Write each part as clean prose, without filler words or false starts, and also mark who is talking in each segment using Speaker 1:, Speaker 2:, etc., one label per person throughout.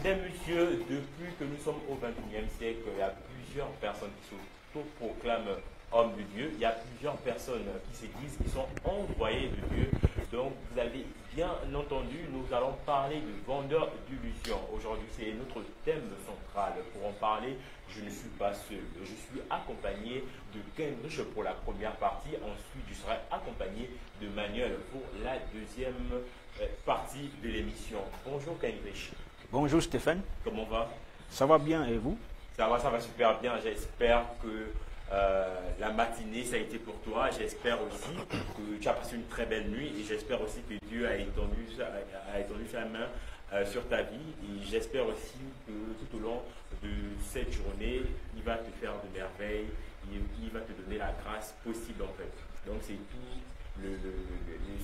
Speaker 1: Mesdames, Messieurs, depuis que nous sommes au XXIe siècle, il y a plusieurs personnes qui s'autoproclament hommes de Dieu. Il y a plusieurs personnes qui se disent qu'ils sont envoyés de Dieu. Donc, vous avez bien entendu, nous allons parler de vendeurs d'illusions. Aujourd'hui, c'est notre thème central. Pour en parler, je ne suis pas seul. Je suis accompagné de Kendrick pour la première partie. Ensuite, je serai accompagné de Manuel pour la deuxième partie de l'émission. Bonjour Kendrick.
Speaker 2: Bonjour Stéphane.
Speaker 1: Comment va?
Speaker 2: Ça va bien et vous?
Speaker 1: Ça va super bien. J'espère que la matinée, ça a été pour toi. J'espère aussi que tu as passé une très belle nuit et j'espère aussi que Dieu a étendu sa main sur ta vie. Et j'espère aussi que tout au long de cette journée, il va te faire de merveilles, il va te donner la grâce possible en fait. Donc c'est tout le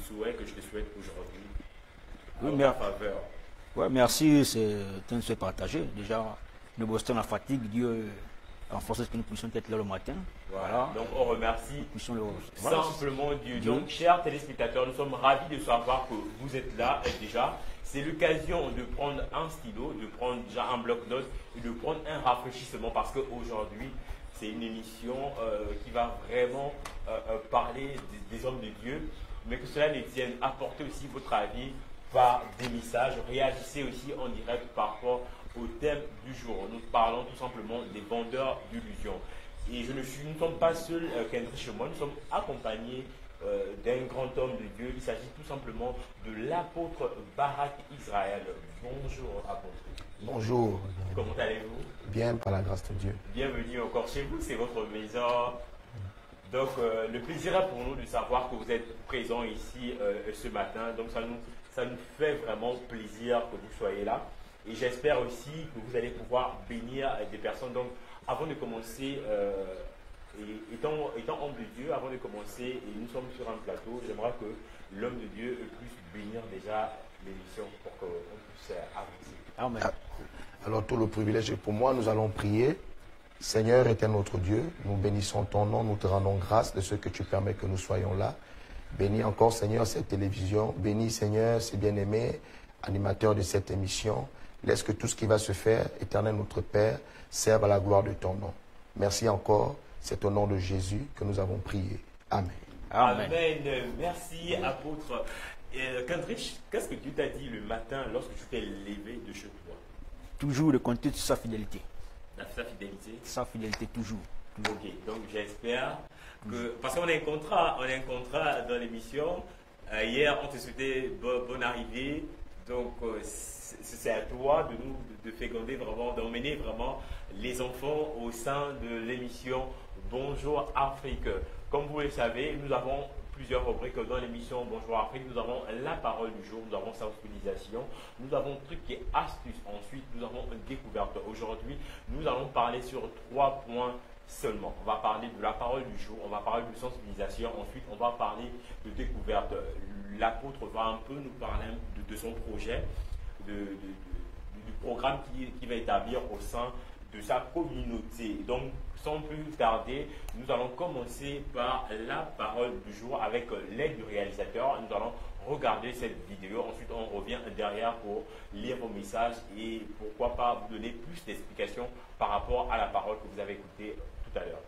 Speaker 1: souhait que je te souhaite aujourd'hui en ta faveur.
Speaker 2: Ouais, merci, c'est un souhait partagé. Déjà, nous bossons la fatigue, Dieu renforce ce que nous puissions être là le matin.
Speaker 1: Voilà. Donc on remercie simplement Dieu. Donc chers téléspectateurs, nous sommes ravis de savoir que vous êtes là déjà. C'est l'occasion de prendre un stylo, de prendre déjà un bloc-notes et de prendre un rafraîchissement parce qu'aujourd'hui, c'est une émission qui va vraiment parler des hommes de Dieu, mais que cela ne tienne, apporter aussi votre avis par des messages, réagissez aussi en direct par rapport au thème du jour. Nous parlons tout simplement des vendeurs d'illusions. Et nous ne sommes pas seuls, Kendrick chez moi, nous sommes accompagnés d'un grand homme de Dieu. Il s'agit tout simplement de l'apôtre Barak Israël. Bonjour apôtre.
Speaker 3: Bonjour.
Speaker 1: Comment allez-vous?
Speaker 3: Bien, par la grâce de Dieu.
Speaker 1: Bienvenue encore chez vous, c'est votre maison. Donc le plaisir est pour nous de savoir que vous êtes présents ici ce matin. Donc ça nous fait vraiment plaisir que vous soyez là. Et j'espère aussi que vous allez pouvoir bénir des personnes. Donc avant de commencer, étant homme de Dieu, avant de commencer, et nous sommes sur un plateau, j'aimerais que l'homme de Dieu puisse bénir déjà l'émission pour qu'on puisse avancer.
Speaker 2: Amen.
Speaker 3: Alors tout le privilège est pour moi, nous allons prier. Seigneur était notre Dieu, nous bénissons ton nom, nous te rendons grâce de ce que tu permets que nous soyons là. Bénis encore Seigneur cette télévision, bénis Seigneur ces bien-aimés, animateurs de cette émission. Laisse que tout ce qui va se faire, éternel notre Père, serve à la gloire de ton nom. Merci encore, c'est au nom de Jésus que nous avons prié. Amen.
Speaker 1: Amen. Merci apôtre. Kendrick, qu'est-ce que Dieu t'a dit le matin lorsque tu t'es levé de chez toi?
Speaker 2: Toujours le compter sur sa fidélité.
Speaker 1: Sa fidélité?
Speaker 2: Sa fidélité, toujours.
Speaker 1: Ok, donc j'espère que... Parce qu'on a un contrat dans l'émission. Hier, on te souhaitait bonne arrivée. Donc, c'est à toi de féconder vraiment, d'emmener vraiment les enfants au sein de l'émission Bonjour Afrique. Comme vous le savez, nous avons plusieurs rubriques dans l'émission Bonjour Afrique. Nous avons la parole du jour, nous avons sensibilisation, nous avons trucs et astuces. Ensuite, nous avons une découverte. Aujourd'hui, nous allons parler sur 3 points seulement. On va parler de la parole du jour, on va parler de sensibilisation, ensuite on va parler de découverte. L'apôtre va un peu nous parler de son projet, du programme qui va établir au sein de sa communauté. Donc, sans plus tarder, nous allons commencer par la parole du jour avec l'aide du réalisateur. Nous allons regarder cette vidéo. Ensuite, on revient derrière pour lire vos messages et pourquoi pas vous donner plus d'explications par rapport à la parole que vous avez écoutée tout à l'heure.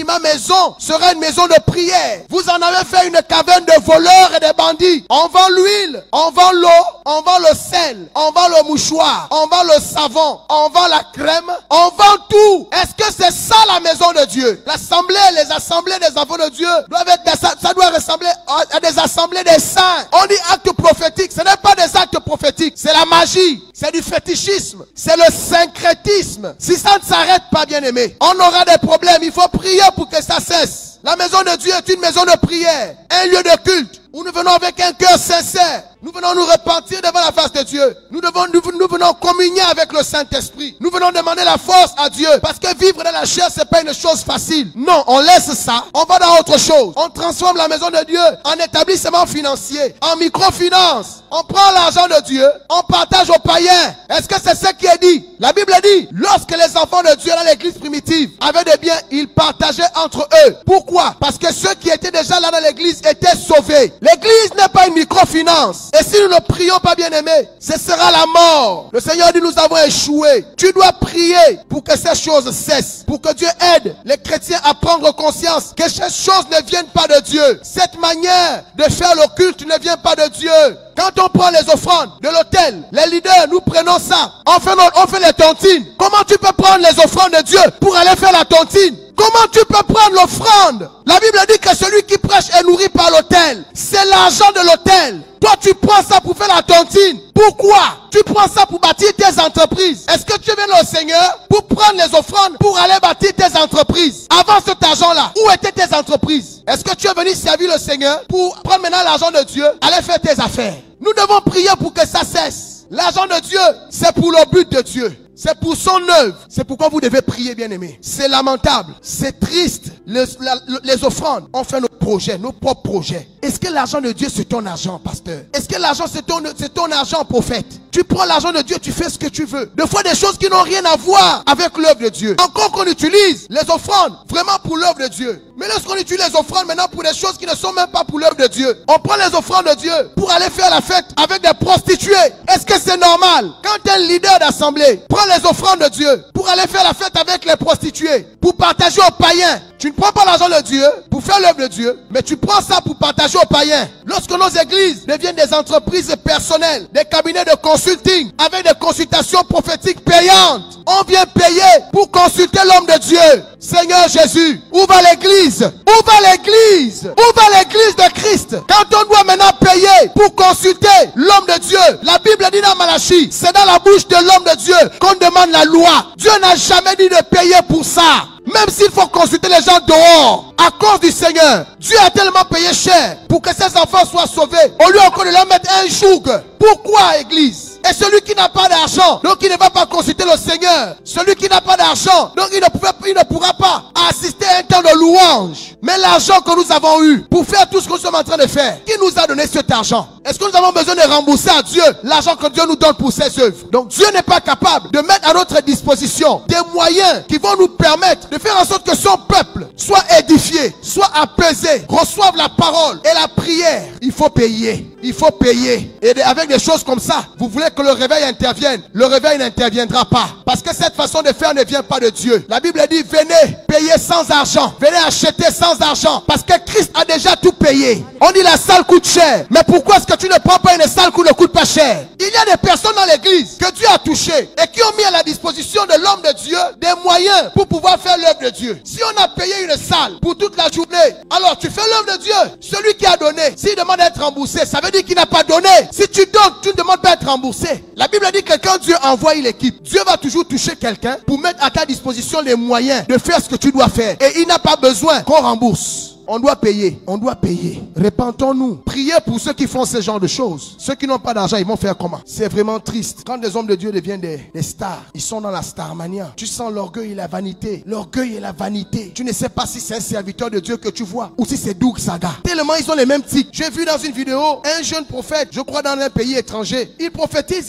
Speaker 4: Ma maison sera une maison de prière. Vous en avez fait une caverne de voleurs et de bandits. On vend l'huile, on vend l'eau, on vend le sel, on vend le mouchoir, on vend le savon, on vend la crème, on vend tout. Est-ce que c'est ça la maison de Dieu? L'assemblée, les assemblées des enfants de Dieu doivent être, ça doit ressembler à des assemblées des saints. On dit actes prophétiques, ce n'est pas des actes prophétiques, c'est la magie, c'est du fétichisme, c'est le syncrétisme. Si ça ne s'arrête pas, bien aimé, on aura des problèmes. Il faut prier pour que ça cesse. La maison de Dieu est une maison de prière, un lieu de culte où nous venons avec un cœur sincère Nous venons nous repentir devant la face de Dieu. Nous venons communier avec le Saint-Esprit. Nous venons demander la force à Dieu. Parce que vivre dans la chair, c'est pas une chose facile. Non, on laisse ça. On va dans autre chose. On transforme la maison de Dieu en établissement financier, en microfinance. On prend l'argent de Dieu, on partage aux païens. Est-ce que c'est ce qui est dit? La Bible dit, lorsque les enfants de Dieu dans l'église primitive avaient des biens, ils partageaient entre eux. Pourquoi? Parce que ceux qui étaient déjà là dans l'église étaient sauvés. L'église n'est pas une microfinance. Et si nous ne prions pas, bien aimés, ce sera la mort. Le Seigneur dit, nous avons échoué. Tu dois prier pour que ces choses cessent. Pour que Dieu aide les chrétiens à prendre conscience que ces choses ne viennent pas de Dieu. Cette manière de faire le culte ne vient pas de Dieu. Quand on prend les offrandes de l'autel, les leaders, nous prenons ça. On fait les tontines. Comment tu peux prendre les offrandes de Dieu pour aller faire la tontine? Comment tu peux prendre l'offrande? La Bible dit que celui qui prêche est nourri par l'autel. C'est l'argent de l'autel. Toi, tu prends ça pour faire la tontine. Pourquoi? Tu prends ça pour bâtir tes entreprises. Est-ce que tu viens au Seigneur pour prendre les offrandes pour aller bâtir tes entreprises? Avant cet argent-là, où étaient tes entreprises? Est-ce que tu es venu servir le Seigneur pour prendre maintenant l'argent de Dieu, aller faire tes affaires? Nous devons prier pour que ça cesse. L'argent de Dieu, c'est pour le but de Dieu. C'est pour son œuvre. C'est pourquoi vous devez prier, bien-aimés. C'est lamentable. C'est triste. Les offrandes, on fait nos projets, nos propres projets. Est-ce que l'argent de Dieu, c'est ton argent, pasteur? Est-ce que l'argent, c'est ton argent, prophète? Tu prends l'argent de Dieu, tu fais ce que tu veux. Des fois, des choses qui n'ont rien à voir avec l'œuvre de Dieu. Encore qu'on utilise les offrandes vraiment pour l'œuvre de Dieu. Mais lorsqu'on utilise les offrandes maintenant pour des choses qui ne sont même pas pour l'œuvre de Dieu, on prend les offrandes de Dieu pour aller faire la fête avec des prostituées. Est-ce que c'est normal? Quand un leader d'assemblée prend les offrandes de Dieu pour aller faire la fête avec les prostituées, pour partager aux païens, tu ne prends pas l'argent de Dieu pour faire l'œuvre de Dieu, mais tu prends ça pour partager aux païens. Lorsque nos églises deviennent des entreprises personnelles, des cabinets de consulting, avec des consultations prophétiques payantes, on vient payer pour consulter l'homme de Dieu. Seigneur Jésus, où va l'église? Où va l'église? Où va l'église de Christ? Quand on doit maintenant payer pour consulter l'homme de Dieu, la Bible dit dans Malachie, c'est dans la bouche de l'homme de Dieu qu'on demande la loi. Dieu n'a jamais dit de payer pour ça. Même s'il faut consulter les gens dehors, à cause du Seigneur, Dieu a tellement payé cher pour que ses enfants soient sauvés, au lieu encore de leur mettre un joug. Pourquoi, église? Et celui qui n'a pas d'argent, donc il ne va pas consulter le Seigneur. Celui qui n'a pas d'argent, donc il ne pourra pas assister à un temps de louange. Mais l'argent que nous avons eu pour faire tout ce que nous sommes en train de faire, qui nous a donné cet argent? Est-ce que nous avons besoin de rembourser à Dieu l'argent que Dieu nous donne pour ses œuvres? Donc Dieu n'est pas capable de mettre à notre disposition des moyens qui vont nous permettre de faire en sorte que son peuple soit édifié, soit apaisé, reçoive la parole et la prière. Il faut payer. Il faut payer. Et avec des choses comme ça, vous voulez que le réveil intervienne. Le réveil n'interviendra pas. Parce que cette façon de faire ne vient pas de Dieu. La Bible dit, venez payer sans argent. Venez acheter sans argent. Parce que Christ a déjà tout payé. On dit la salle coûte cher. Mais pourquoi est-ce que tu ne prends pas une salle qui ne coûte pas cher? Il y a des personnes dans l'église que Dieu a touchées et qui ont mis à la disposition de l'homme de Dieu des moyens pour pouvoir faire l'œuvre de Dieu. Si on a payé une salle pour toute la journée, alors tu fais l'œuvre de Dieu. Celui qui a donné, s'il demande d'être remboursé, ça veut dire qu'il n'a pas donné. Si tu donnes, tu ne demandes pas d'être remboursé. La Bible dit que quand Dieu envoie l'équipe, Dieu va toujours toucher quelqu'un pour mettre à ta disposition les moyens de faire ce que tu dois faire. Et il n'a pas besoin qu'on rembourse. On doit payer, on doit payer. Répentons-nous. Priez pour ceux qui font ce genre de choses. Ceux qui n'ont pas d'argent, ils vont faire comment? C'est vraiment triste. Quand des hommes de Dieu deviennent des stars, ils sont dans la starmania. Tu sens l'orgueil et la vanité. L'orgueil et la vanité. Tu ne sais pas si c'est un serviteur de Dieu que tu vois ou si c'est Doug Saga. Tellement ils ont les mêmes tics. J'ai vu dans une vidéo un jeune prophète, je crois dans un pays étranger. Il prophétise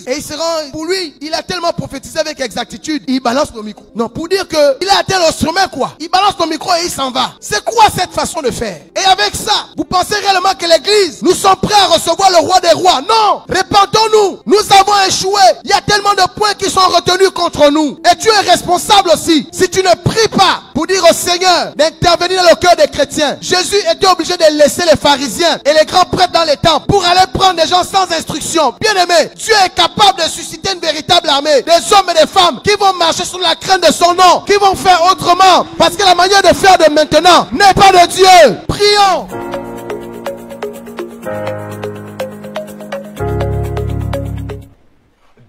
Speaker 4: et il se rend, pour lui, il a tellement prophétisé avec exactitude. Il balance le micro. Non, pour dire que il a atteint l'instrument quoi. Il balance le micro et il s'en va. C'est quoi cette façon de faire? Et avec ça, vous pensez réellement que l'église, nous sommes prêts à recevoir le roi des rois? Non! Répentons-nous! Nous avons échoué! Il y a tellement de points qui sont retenus contre nous. Et tu es responsable aussi. Si tu ne pries pas pour dire au Seigneur d'intervenir dans le cœur des chrétiens. Jésus était obligé de laisser les pharisiens et les grands prêtres dans les temples pour aller prendre des gens sans instruction. Bien aimé, Dieu est capable de susciter une véritable armée. Des hommes et des femmes qui vont marcher sous la crainte de son nom. Qui vont faire autrement. Parce que la manière de faire de maintenant n'est pas de Dieu. Prions.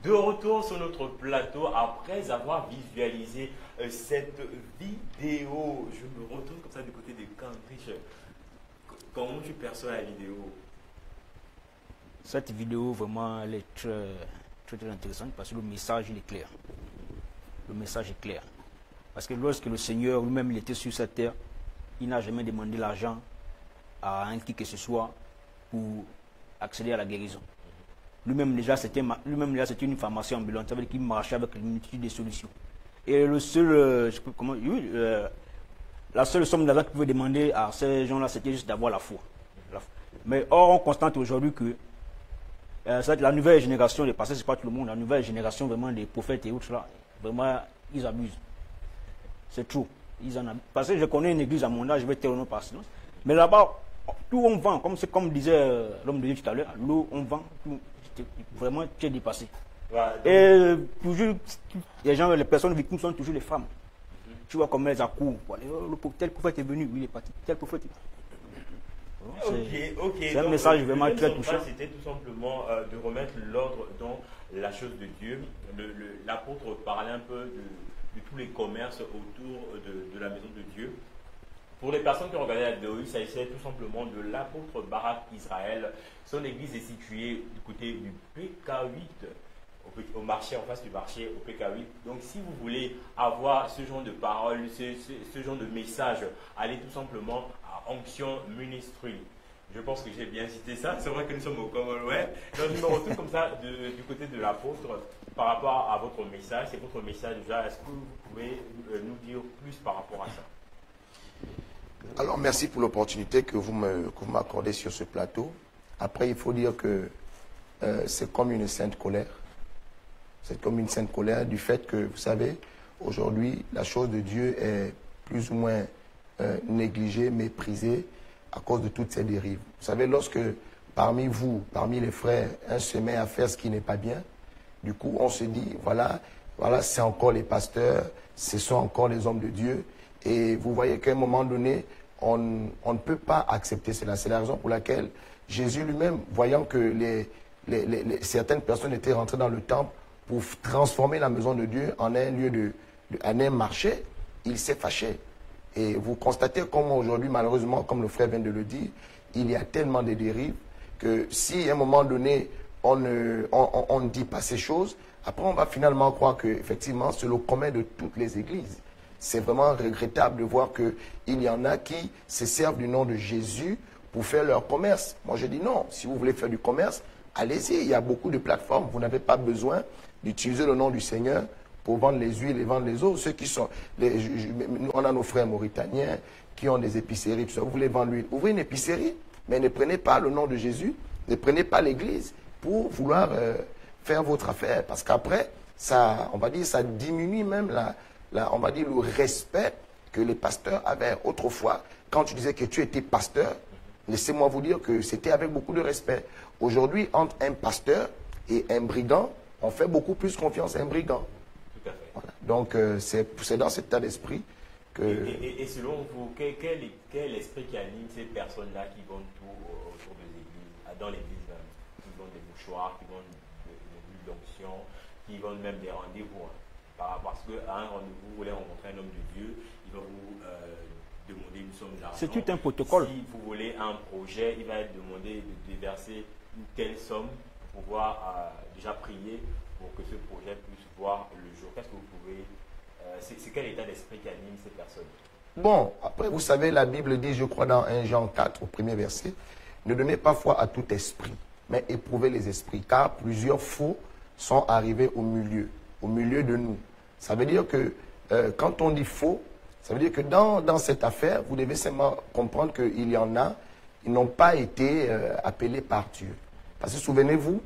Speaker 1: De retour sur notre plateau après avoir visualisé cette vidéo. Je me retrouve comme ça du côté de Cambridge. Comment tu perçois la vidéo?
Speaker 2: Cette vidéo, vraiment, elle est très intéressante parce que le message, il est clair. Le message est clair. Parce que lorsque le Seigneur lui-même il était sur cette terre, il n'a jamais demandé l'argent à un qui que ce soit pour accéder à la guérison. Lui-même déjà, c'était une pharmacie ambulante, ça veut dire qu'il marchait avec une multitude de solutions. Et le seul, la seule somme d'argent qu'il pouvait demander à ces gens-là, c'était juste d'avoir la foi. Mais or, on constate aujourd'hui que la nouvelle génération, les pasteurs, c'est pas tout le monde, la nouvelle génération vraiment des prophètes et autres là, vraiment, ils abusent. C'est trop. Ils en abusent. Parce que je connais une église à mon âge, je vais taire le nom par silence. Mais là-bas, tout on vend, comme disait l'homme de Dieu tout à l'heure, l'eau, on vend, tout, vraiment, tu es dépassé. Ouais, et toujours, les personnes victimes sont toujours les femmes. Tu vois comme elles accourent. Tel prophète est venu, il est parti. Tel prophète est
Speaker 1: C'est
Speaker 2: un message vraiment très touchant.
Speaker 1: C'était tout simplement de remettre l'ordre dans la chose de Dieu. L'apôtre parlait un peu de tous les commerces autour de la maison de Dieu. Pour les personnes qui ont regardé la vidéo, il s'agissait tout simplement de l'apôtre Barak Israël. Son église est située du côté du PK8, au marché, en face du marché, au PK8. Donc si vous voulez avoir ce genre de paroles, ce genre de message, allez tout simplement à Onction Ministry. Je pense que j'ai bien cité ça. C'est vrai que nous sommes au Commonwealth. Donc je me retrouve comme ça du côté de l'apôtre par rapport à votre message. C'est votre message déjà. Est-ce que vous pouvez nous dire plus par rapport à ça?
Speaker 3: Alors, merci pour l'opportunité que vous m'accordez sur ce plateau. Après, il faut dire que c'est comme une sainte colère. C'est comme une sainte colère du fait que, vous savez, aujourd'hui, la chose de Dieu est plus ou moins négligée, méprisée à cause de toutes ces dérives. Vous savez, lorsque parmi vous, parmi les frères, un se met à faire ce qui n'est pas bien, du coup, on se dit, voilà, c'est encore les pasteurs, ce sont encore les hommes de Dieu. Et vous voyez qu'à un moment donné, on ne peut pas accepter cela. C'est la raison pour laquelle Jésus lui-même, voyant que certaines personnes étaient rentrées dans le temple pour transformer la maison de Dieu en un lieu en un marché, il s'est fâché. Et vous constatez comment aujourd'hui, malheureusement, comme le frère vient de le dire, il y a tellement de dérives que si à un moment donné, on ne dit pas ces choses, après on va finalement croire qu'effectivement, c'est le commun de toutes les églises. C'est vraiment regrettable de voir qu'il y en a qui se servent du nom de Jésus pour faire leur commerce. Moi, je dis non. Si vous voulez faire du commerce, allez-y. Il y a beaucoup de plateformes. Vous n'avez pas besoin d'utiliser le nom du Seigneur pour vendre les huiles et vendre les eaux. Ceux qui sont... on a nos frères mauritaniens qui ont des épiceries, tout ça. Vous voulez vendre l'huile. Ouvrez une épicerie, mais ne prenez pas le nom de Jésus. Ne prenez pas l'église pour vouloir faire votre affaire. Parce qu'après, ça, on va dire, ça diminue même on va dire le respect que les pasteurs avaient autrefois. Quand tu disais que tu étais pasteur, laissez-moi vous dire que c'était avec beaucoup de respect. Aujourd'hui, entre un pasteur et un brigand, on fait beaucoup plus confiance à un brigand.
Speaker 1: Tout à fait.
Speaker 3: Voilà. Donc, c'est dans cet état d'esprit que...
Speaker 1: Et selon vous, quel est l'esprit qui anime ces personnes-là qui vendent tout autour des églises, dans l'église même, qui vendent des mouchoirs, qui vendent des bulles d'onction, qui vendent même des rendez-vous, hein. Parce qu'à un rendez-vous, vous voulez rencontrer un homme de Dieu, il va vous demander une somme d'argent.
Speaker 2: C'est tout un protocole.
Speaker 1: Si vous voulez un projet, il va être demandé de déverser une telle somme pour pouvoir déjà prier pour que ce projet puisse voir le jour. Qu'est-ce que vous pouvez... c'est quel état d'esprit qui anime ces personnes?
Speaker 3: Bon, après, vous savez, la Bible dit, je crois dans 1 Jean 4, au premier verset, ne donnez pas foi à tout esprit, mais éprouvez les esprits, car plusieurs faux sont arrivés au milieu de nous. Ça veut dire que quand on dit faux, ça veut dire que dans cette affaire, vous devez seulement comprendre qu'il y en a, ils n'ont pas été appelés par Dieu. Parce que souvenez-vous,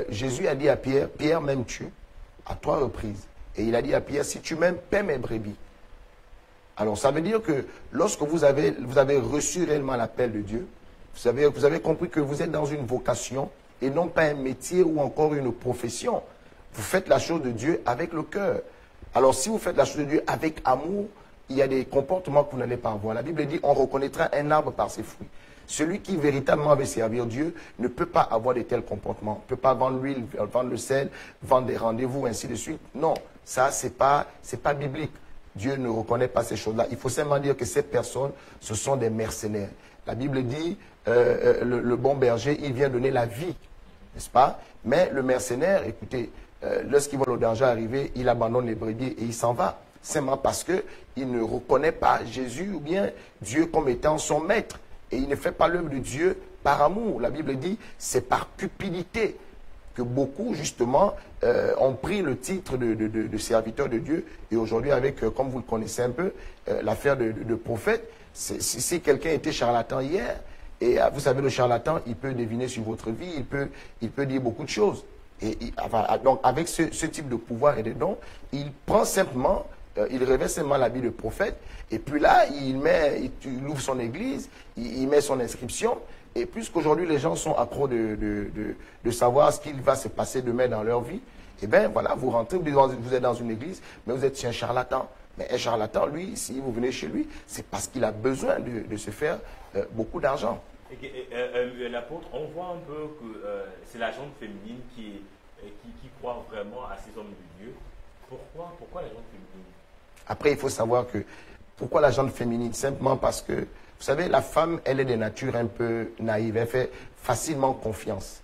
Speaker 3: Jésus a dit à Pierre, Pierre m'aimes-tu? À 3 reprises. Et il a dit à Pierre, si tu m'aimes, paie mes brebis. Alors ça veut dire que lorsque vous avez reçu réellement l'appel de Dieu, vous avez compris que vous êtes dans une vocation et non pas un métier ou encore une profession. Vous faites la chose de Dieu avec le cœur. Alors, si vous faites la chose de Dieu avec amour, il y a des comportements que vous n'allez pas avoir. La Bible dit, on reconnaîtra un arbre par ses fruits. Celui qui véritablement veut servir Dieu ne peut pas avoir de tels comportements. Ne peut pas vendre l'huile, vendre le sel, vendre des rendez-vous, ainsi de suite. Non, ça, c'est pas biblique. Dieu ne reconnaît pas ces choses-là. Il faut seulement dire que ces personnes, ce sont des mercenaires. La Bible dit, le bon berger, il vient donner la vie n'est-ce pas? Mais le mercenaire, écoutez, lorsqu'il voit le danger arriver, il abandonne les brebis et il s'en va. Simplement parce qu'il ne reconnaît pas Jésus ou bien Dieu comme étant son maître. Et il ne fait pas l'œuvre de Dieu par amour. La Bible dit, c'est par cupidité que beaucoup, justement, ont pris le titre de serviteur de Dieu. Et aujourd'hui, avec, comme vous le connaissez un peu, l'affaire de prophète, si quelqu'un était charlatan hier, et vous savez, le charlatan, il peut deviner sur votre vie, il peut dire beaucoup de choses. Et donc, avec ce type de pouvoir et de dons, il prend simplement, il revêt simplement l'habit de prophète, et puis là, il ouvre son église, il met son inscription, et puisqu'aujourd'hui les gens sont accros de savoir ce qu'il va se passer demain dans leur vie, et bien voilà, vous rentrez, vous êtes dans une église, mais vous êtes chez un charlatan. Mais un charlatan, lui, si vous venez chez lui, c'est parce qu'il a besoin de se faire beaucoup d'argent.
Speaker 1: L'apôtre, on voit un peu que c'est la gente féminine qui croit vraiment à ces hommes de Dieu. Pourquoi la gente féminine?
Speaker 3: Après, il faut savoir que, pourquoi la gente féminine? Simplement parce que, vous savez, la femme, elle est de nature un peu naïve, elle fait facilement confiance.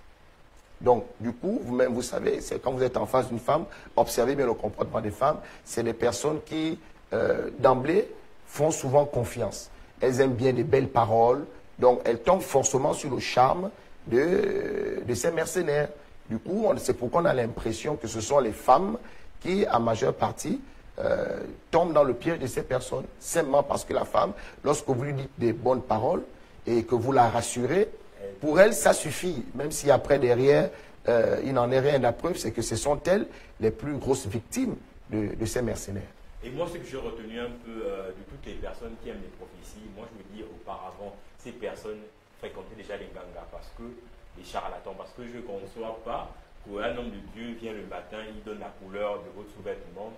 Speaker 3: Donc, du coup, vous-même, vous savez, c'est quand vous êtes en face d'une femme, observez bien le comportement des femmes, c'est des personnes qui, d'emblée, font souvent confiance. Elles aiment bien des belles paroles, donc elles tombent forcément sur le charme de ces mercenaires. Du coup, c'est pourquoi on a l'impression que ce sont les femmes qui, en majeure partie, tombent dans le piège de ces personnes. Simplement parce que la femme, lorsque vous lui dites des bonnes paroles et que vous la rassurez, pour elle, ça suffit. Même si après, derrière, il n'en est rien. La preuve, c'est que ce sont elles les plus grosses victimes de ces mercenaires.
Speaker 1: Et moi, ce que j'ai retenu un peu de toutes les personnes qui aiment les prophéties, moi, je me dis auparavant, ces personnes fréquentaient déjà les gangas parce que les charlatans, parce que je ne conçois pas qu'un homme de Dieu vient le matin, il donne la couleur de votre sous-vêtement,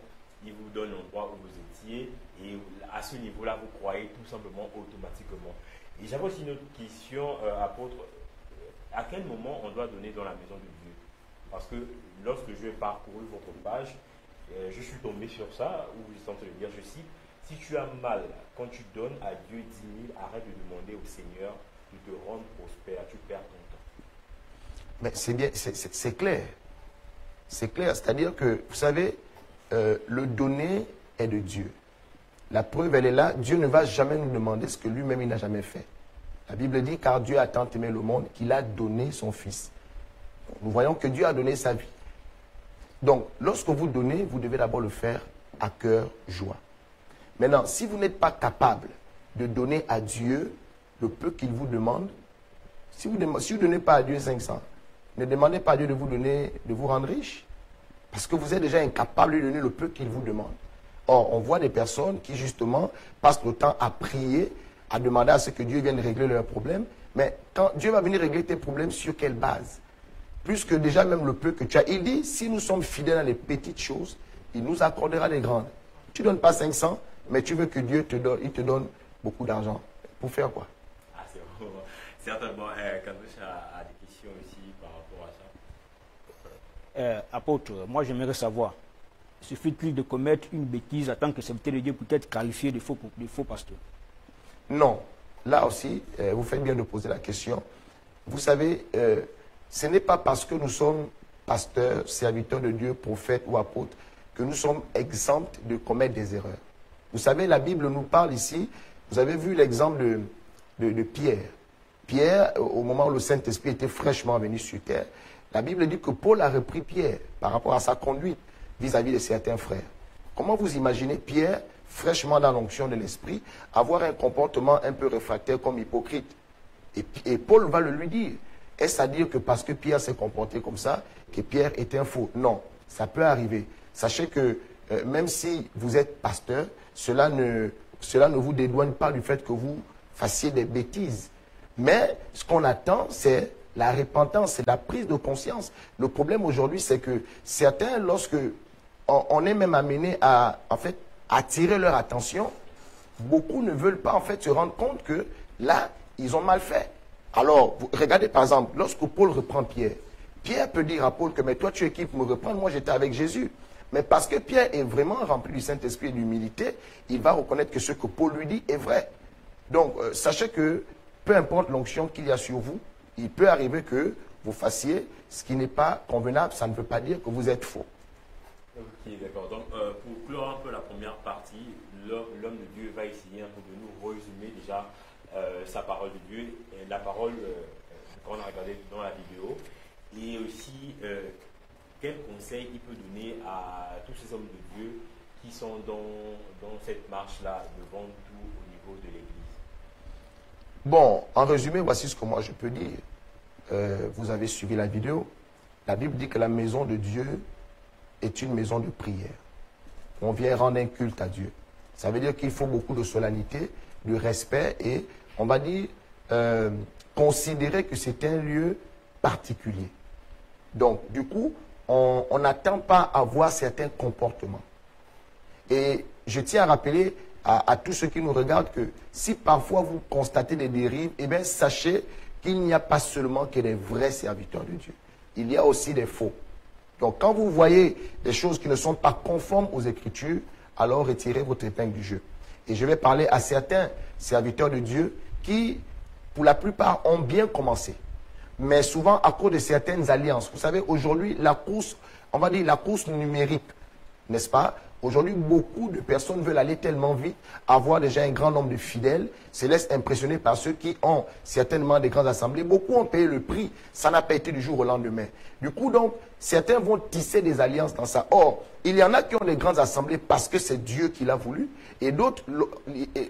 Speaker 1: il vous donne l'endroit où vous étiez, et à ce niveau-là, vous croyez tout simplement automatiquement. Et j'avais aussi une autre question, apôtre. À quel moment on doit donner dans la maison de Dieu? Parce que lorsque je vais parcourir votre page, je suis tombé sur ça, où je suis en train de dire, je cite, si tu as mal, quand tu donnes à Dieu 10 000, arrête de demander au Seigneur de te rendre prospère, tu perds ton temps.
Speaker 3: Mais c'est bien, c'est clair. C'est clair, c'est-à-dire que, vous savez, le donner est de Dieu. La preuve, elle est là. Dieu ne va jamais nous demander ce que lui-même, il n'a jamais fait. La Bible dit, car Dieu a tant aimé le monde qu'il a donné son Fils. Nous voyons que Dieu a donné sa vie. Donc, lorsque vous donnez, vous devez d'abord le faire à cœur joie. Maintenant, si vous n'êtes pas capable de donner à Dieu le peu qu'il vous demande, si vous ne donnez pas à Dieu 500, ne demandez pas à Dieu de vous donner, de vous rendre riche. Parce que vous êtes déjà incapable de donner le peu qu'il vous demande. Or, on voit des personnes qui, justement, passent le temps à prier, à demander à ce que Dieu vienne régler leurs problèmes. Mais quand Dieu va venir régler tes problèmes, sur quelle base? Plus que déjà même le peu que tu as. Il dit, si nous sommes fidèles à les petites choses, il nous accordera les grandes. Tu ne donnes pas 500, mais tu veux que Dieu te donne, il te donne beaucoup d'argent. Pour faire quoi?
Speaker 1: Ah, c'est bon. Certainement, Kandouche a des questions aussi par rapport à ça.
Speaker 2: Apôtre, moi j'aimerais savoir, suffit-il de commettre une bêtise en tant que serviteur de Dieu pour être qualifié de faux pasteur?
Speaker 3: Non. Là aussi, vous faites bien de poser la question. Vous savez, ce n'est pas parce que nous sommes pasteurs, serviteurs de Dieu, prophètes ou apôtres, que nous sommes exempts de commettre des erreurs. Vous savez, la Bible nous parle ici, vous avez vu l'exemple de Pierre. Pierre, au moment où le Saint-Esprit était fraîchement venu sur terre, la Bible dit que Paul a repris Pierre par rapport à sa conduite vis-à-vis de certains frères. Comment vous imaginez Pierre, fraîchement dans l'onction de l'Esprit, avoir un comportement un peu réfractaire comme hypocrite? Et Paul va le lui dire. Est-ce à dire que parce que Pierre s'est comporté comme ça, que Pierre est un faux? Non, ça peut arriver. Sachez que même si vous êtes pasteur, cela ne vous dédouane pas du fait que vous fassiez des bêtises. Mais ce qu'on attend, c'est la repentance, c'est la prise de conscience. Le problème aujourd'hui, c'est que certains, lorsque on est même amené à, en fait, attirer leur attention, beaucoup ne veulent pas en fait se rendre compte que là, ils ont mal fait. Alors, regardez par exemple, lorsque Paul reprend Pierre, Pierre peut dire à Paul que mais toi tu es qui pour me reprendre, moi j'étais avec Jésus. Mais parce que Pierre est vraiment rempli du Saint-Esprit et d'humilité, il va reconnaître que ce que Paul lui dit est vrai. Donc, sachez que peu importe l'onction qu'il y a sur vous, il peut arriver que vous fassiez ce qui n'est pas convenable, ça ne veut pas dire que vous êtes faux.
Speaker 1: Ok, d'accord. Donc, pour clore un peu la première partie, l'homme de Dieu va essayer un peu de nous résumer déjà sa parole de Dieu, et la parole qu'on a regardée dans la vidéo, et aussi quel conseil il peut donner à tous ces hommes de Dieu qui sont dans cette marche-là, devant tout au niveau de l'Église.
Speaker 3: Bon, en résumé, voici ce que moi je peux dire. Vous avez suivi la vidéo. La Bible dit que la maison de Dieu est une maison de prière. On vient rendre un culte à Dieu. Ça veut dire qu'il faut beaucoup de solennité, de respect et, on va dire, considérer que c'est un lieu particulier. Donc, du coup, on n'attend pas à voir certains comportements. Et je tiens à rappeler à tous ceux qui nous regardent que si parfois vous constatez des dérives, eh bien, sachez qu'il n'y a pas seulement que des vrais serviteurs de Dieu. Il y a aussi des faux. Donc, quand vous voyez des choses qui ne sont pas conformes aux Écritures, alors retirez votre épingle du jeu. Et je vais parler à certains serviteurs de Dieu qui, pour la plupart, ont bien commencé. Mais souvent, à cause de certaines alliances. Vous savez, aujourd'hui, la course, on va dire la course numérique, n'est-ce pas? Aujourd'hui, beaucoup de personnes veulent aller tellement vite, avoir déjà un grand nombre de fidèles, se laissent impressionner par ceux qui ont certainement des grandes assemblées. Beaucoup ont payé le prix, ça n'a pas été du jour au lendemain. Du coup, donc, certains vont tisser des alliances dans ça. Or, il y en a qui ont des grandes assemblées parce que c'est Dieu qui l'a voulu, et d'autres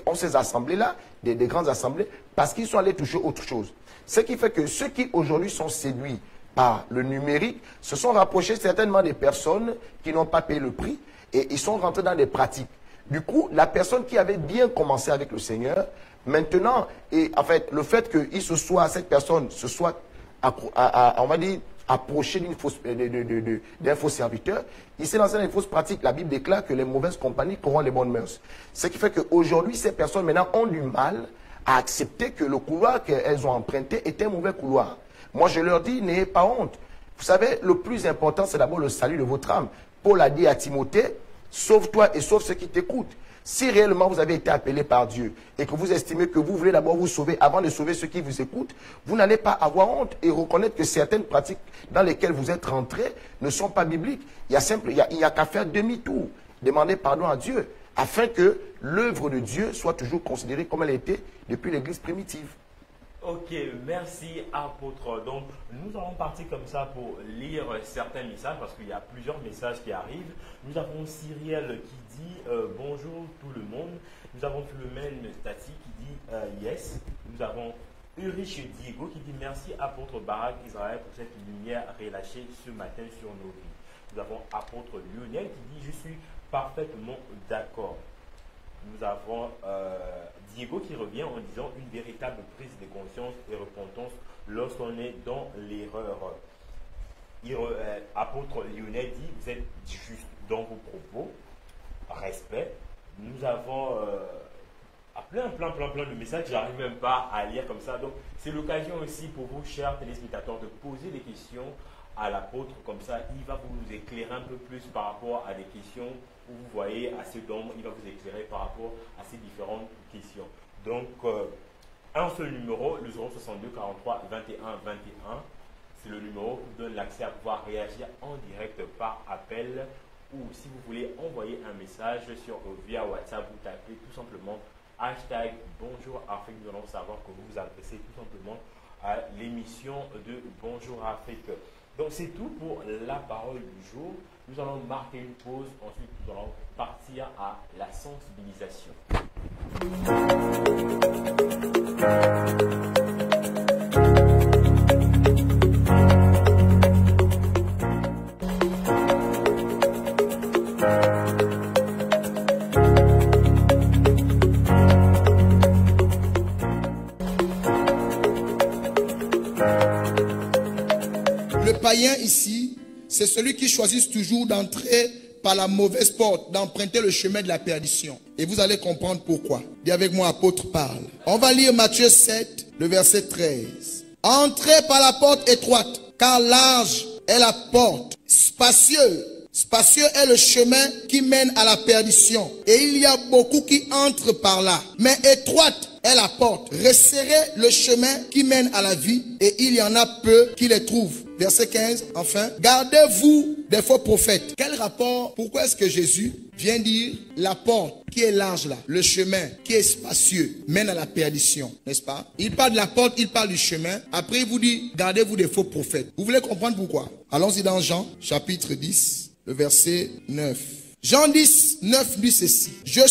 Speaker 3: ont ces assemblées-là, des grandes assemblées, parce qu'ils sont allés toucher autre chose. Ce qui fait que ceux qui aujourd'hui sont séduits par le numérique se sont rapprochés certainement des personnes qui n'ont pas payé le prix, et ils sont rentrés dans des pratiques. Du coup, la personne qui avait bien commencé avec le Seigneur, maintenant, et en fait, le fait que cette personne se soit, on va dire, approché d'un faux serviteur, il s'est lancé dans une fausse pratique. La Bible déclare que les mauvaises compagnies corrompent les bonnes mœurs. Ce qui fait qu'aujourd'hui, ces personnes maintenant ont du mal à accepter que le couloir qu'elles ont emprunté est un mauvais couloir. Moi, je leur dis, n'ayez pas honte. Vous savez, le plus important, c'est d'abord le salut de votre âme. Paul a dit à Timothée, sauve-toi et sauve ceux qui t'écoutent. Si réellement vous avez été appelé par Dieu et que vous estimez que vous voulez d'abord vous sauver avant de sauver ceux qui vous écoutent, vous n'allez pas avoir honte et reconnaître que certaines pratiques dans lesquelles vous êtes rentrés ne sont pas bibliques. Il n'y a qu'à faire demi-tour, demander pardon à Dieu, afin que l'œuvre de Dieu soit toujours considérée comme elle était depuis l'Église primitive.
Speaker 1: Ok, merci apôtre. Donc, nous allons partir comme ça pour lire certains messages parce qu'il y a plusieurs messages qui arrivent. Nous avons Cyrielle qui dit bonjour tout le monde. Nous avons Philomène Tati qui dit yes. Nous avons Ulrich Diego qui dit merci apôtre Barak Israël pour cette lumière relâchée ce matin sur nos vies. Nous avons apôtre Lionel qui dit je suis parfaitement d'accord. Nous avons Diego qui revient en disant une véritable prise de conscience et repentance lorsqu'on est dans l'erreur. Apôtre Lionel dit vous êtes juste dans vos propos, respect. Nous avons plein de messages que je n'arrive même pas à lire comme ça. Donc c'est l'occasion aussi pour vous, chers téléspectateurs, de poser des questions à l'apôtre, comme ça il va vous éclairer un peu plus par rapport à des questions où vous voyez assez d'hommes, il va vous éclairer par rapport à ces différentes questions. Donc un seul numéro, le 062 43 21 21, c'est le numéro qui vous donne l'accès à pouvoir réagir en direct par appel, ou si vous voulez envoyer un message via WhatsApp, vous tapez tout simplement hashtag Bonjour Afrique. Nous allons savoir que vous vous adressez tout simplement à l'émission de Bonjour Afrique. Donc c'est tout pour la parole du jour. Nous allons marquer une pause, ensuite nous allons partir à la sensibilisation.
Speaker 4: Le païen ici, c'est celui qui choisit toujours d'entrer par la mauvaise porte, d'emprunter le chemin de la perdition. Et vous allez comprendre pourquoi. Dis avec moi, apôtre parle. On va lire Matthieu 7, le verset 13. Entrez par la porte étroite, car large est la porte, spacieux est le chemin qui mène à la perdition. Et il y a beaucoup qui entrent par là. Mais étroite est la porte. Resserrez le chemin qui mène à la vie et il y en a peu qui les trouvent. Verset 15, enfin. Gardez-vous des faux prophètes. Quel rapport? Pourquoi est-ce que Jésus vient dire la porte qui est large là, le chemin qui est spacieux, mène à la perdition, n'est-ce pas? Il parle de la porte, il parle du chemin. Après, il vous dit, gardez-vous des faux prophètes. Vous voulez comprendre pourquoi? Allons-y dans Jean, chapitre 10, le verset 9. Jean 10, 9 dit ceci. Je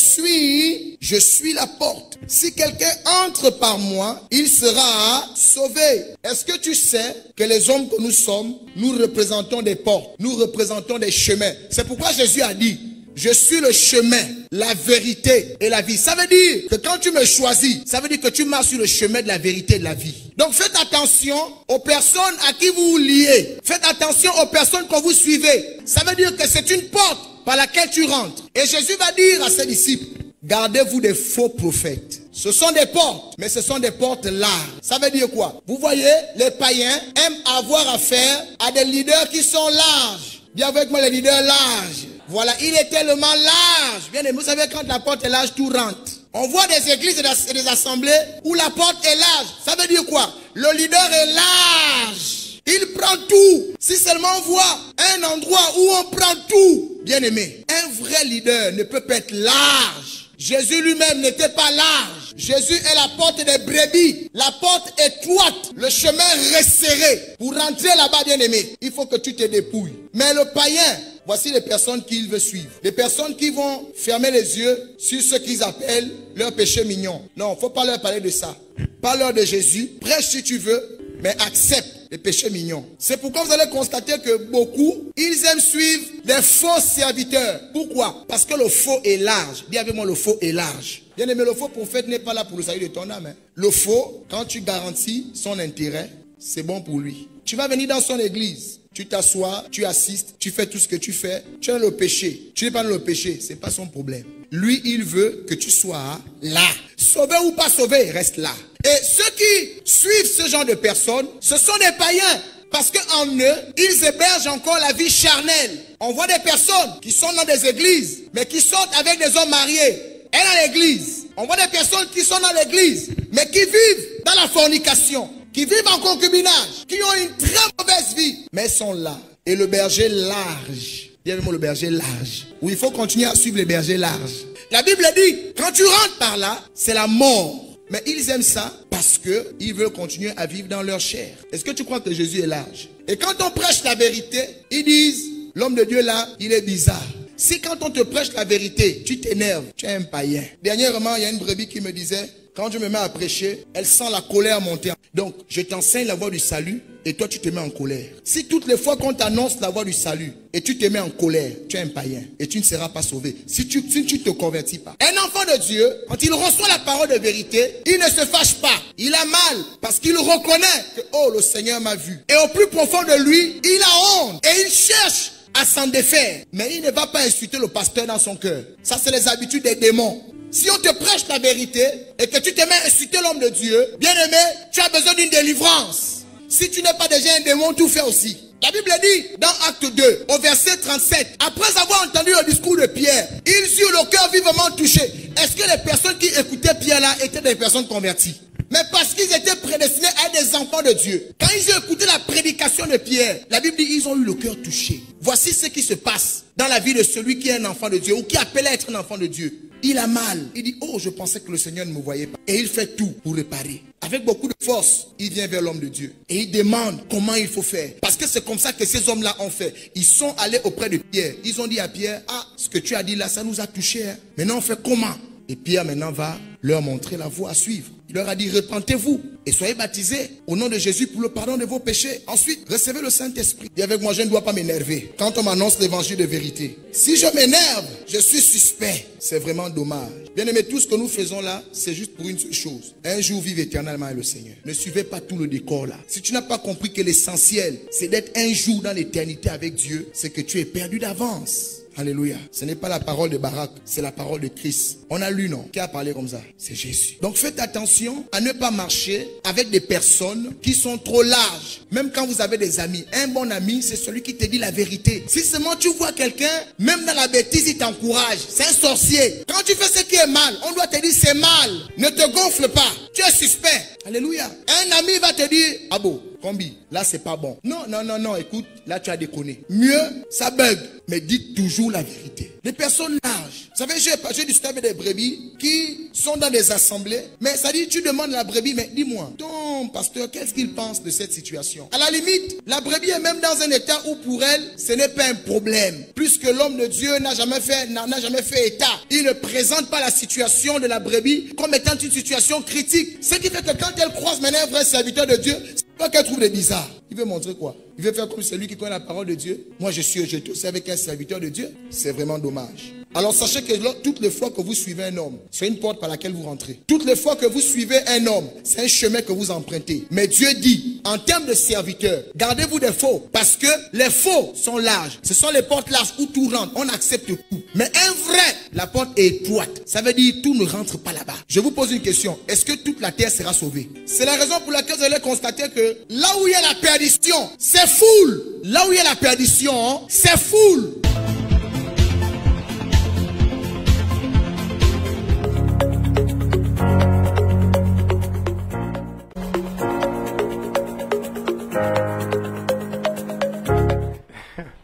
Speaker 4: suis la porte. Si quelqu'un entre par moi, il sera sauvé. Est-ce que tu sais que les hommes que nous sommes, nous représentons des portes, nous représentons des chemins. C'est pourquoi Jésus a dit, je suis le chemin, la vérité et la vie. Ça veut dire que quand tu me choisis, ça veut dire que tu marches sur le chemin de la vérité et de la vie. Donc faites attention aux personnes à qui vous vous liez. Faites attention aux personnes que vous suivez. Ça veut dire que c'est une porte par laquelle tu rentres. Et Jésus va dire à ses disciples, gardez-vous des faux prophètes. Ce sont des portes, mais ce sont des portes larges. Ça veut dire quoi? Vous voyez, les païens aiment avoir affaire à des leaders qui sont larges. Bien avec moi, les leaders larges. Voilà, il est tellement large. Bien aimé, vous savez, quand la porte est large, tout rentre. On voit des églises et des assemblées où la porte est large. Ça veut dire quoi? Le leader est large. Il prend tout. Si seulement on voit un endroit où on prend tout. Bien aimé, un vrai leader ne peut pas être large. Jésus lui-même n'était pas large. Jésus est la porte des brebis. La porte étroite, le chemin resserré. Pour rentrer là-bas, bien aimé, il faut que tu te dépouilles. Mais le païen, voici les personnes qu'il veut suivre. Des personnes qui vont fermer les yeux sur ce qu'ils appellent leur péché mignon. Non, il ne faut pas leur parler de ça. Parle-leur de Jésus. Prêche si tu veux, mais accepte les péchés mignons. C'est pourquoi vous allez constater que beaucoup, ils aiment suivre des faux serviteurs. Pourquoi? Parce que le faux est large. Dis avec moi, le faux est large. Bien aimé, le faux prophète n'est pas là pour le salut de ton âme. Hein. Le faux, quand tu garantis son intérêt, c'est bon pour lui. Tu vas venir dans son église. Tu t'assois, tu assistes, tu fais tout ce que tu fais. Tu es dans le péché. Tu n'es pas dans le péché. Ce n'est pas son problème. Lui, il veut que tu sois là. Sauvé ou pas sauvé, reste là. Et ceux qui suivent ce genre de personnes, ce sont des païens. Parce qu'en eux, ils hébergent encore la vie charnelle. On voit des personnes qui sont dans des églises, mais qui sortent avec des hommes mariés. Et dans l'église, on voit des personnes qui sont dans l'église, mais qui vivent dans la fornication, qui vivent en concubinage, qui ont une très mauvaise vie, mais sont là. Et le berger large, dis avec moi le berger large, où il faut continuer à suivre les bergers larges. La Bible dit, quand tu rentres par là, c'est la mort. Mais ils aiment ça parce qu'ils veulent continuer à vivre dans leur chair. Est-ce que tu crois que Jésus est large? Et quand on prêche la vérité, ils disent, l'homme de Dieu là, il est bizarre. Si quand on te prêche la vérité, tu t'énerves, tu es un païen. Dernièrement, il y a une brebis qui me disait, quand je me mets à prêcher, elle sent la colère monter. Donc, je t'enseigne la voie du salut et toi, tu te mets en colère. Si toutes les fois qu'on t'annonce la voie du salut et tu te mets en colère, tu es un païen et tu ne seras pas sauvé. Si tu te convertis pas. Un enfant de Dieu, quand il reçoit la parole de vérité, il ne se fâche pas. Il a mal parce qu'il reconnaît que, oh, le Seigneur m'a vu. Et au plus profond de lui, il a honte et il cherche à s'en défaire. Mais il ne va pas insulter le pasteur dans son cœur. Ça, c'est les habitudes des démons. Si on te prêche la vérité et que tu te mets à insulter l'homme de Dieu, bien aimé, tu as besoin d'une délivrance. Si tu n'es pas déjà un démon, tout fait aussi. La Bible dit dans Acte 2, au verset 37, après avoir entendu le discours de Pierre, ils eurent le cœur vivement touché. Est-ce que les personnes qui écoutaient Pierre là étaient des personnes converties? Mais parce qu'ils étaient prédestinés à être des enfants de Dieu. Quand ils ont écouté la prédication de Pierre, la Bible dit qu'ils ont eu le cœur touché. Voici ce qui se passe dans la vie de celui qui est un enfant de Dieu ou qui appelle à être un enfant de Dieu. Il a mal. Il dit, oh, je pensais que le Seigneur ne me voyait pas. Et il fait tout pour réparer. Avec beaucoup de force, il vient vers l'homme de Dieu. Et il demande comment il faut faire. Parce que c'est comme ça que ces hommes-là ont fait. Ils sont allés auprès de Pierre. Ils ont dit à Pierre, ah, ce que tu as dit là, ça nous a touché. Hein. Maintenant, on fait comment? Et Pierre maintenant va leur montrer la voie à suivre. Il leur a dit, repentez-vous et soyez baptisés au nom de Jésus pour le pardon de vos péchés. Ensuite, recevez le Saint-Esprit. Et avec moi, je ne dois pas m'énerver quand on m'annonce l'évangile de vérité. Si je m'énerve, je suis suspect. C'est vraiment dommage. Bien aimé, tout ce que nous faisons là, c'est juste pour une seule chose. Un jour, vivre éternellement avec le Seigneur. Ne suivez pas tout le décor là. Si tu n'as pas compris que l'essentiel, c'est d'être un jour dans l'éternité avec Dieu, c'est que tu es perdu d'avance. Alléluia. Ce n'est pas la parole de Barak, c'est la parole de Christ. On a lu, non? Qui a parlé comme ça? C'est Jésus. Donc faites attention à ne pas marcher avec des personnes qui sont trop larges. Même quand vous avez des amis. Un bon ami, c'est celui qui te dit la vérité. Si seulement tu vois quelqu'un, même dans la bêtise, il t'encourage. C'est un sorcier. Quand Quand tu fais ce qui est mal, on doit te dire c'est mal. Ne te gonfle pas. Tu es suspect. Alléluia. Un ami va te dire, ah bon, combi, là c'est pas bon. Non, non, non, non, écoute, là tu as déconné. Mieux, ça bug. Mais dites toujours la vérité. Les personnes larges. Vous savez, j'ai discuté avec des brebis qui sont dans des assemblées. Mais ça dit, tu demandes à la brebis, mais dis-moi, ton pasteur, qu'est-ce qu'il pense de cette situation? À la limite, la brebis est même dans un état où pour elle, ce n'est pas un problème. Puisque l'homme de Dieu n'a jamais fait état. Il ne présente pas la situation de la brebis comme étant une situation critique. Ce qui fait que quand elle croise maintenant un vrai serviteur de Dieu, c'est pas qu'elle trouve des bizarres. Il veut montrer quoi? Il veut faire comme celui qui connaît la parole de Dieu. Moi, j'étais aussi avec un serviteur de Dieu. C'est vraiment dommage. Alors, sachez que toutes les fois que vous suivez un homme, c'est une porte par laquelle vous rentrez. Toutes les fois que vous suivez un homme, c'est un chemin que vous empruntez. Mais Dieu dit, en termes de serviteurs, gardez-vous des faux. Parce que les faux sont larges. Ce sont les portes larges où tout rentre. On accepte tout. Mais un vrai, la porte est étroite. Ça veut dire tout ne rentre pas là-bas. Je vous pose une question. Est-ce que toute la terre sera sauvée? C'est la raison pour laquelle vous allez constater que là où il y a la perdition, c'est foule. Là où il y a la perdition, c'est foule.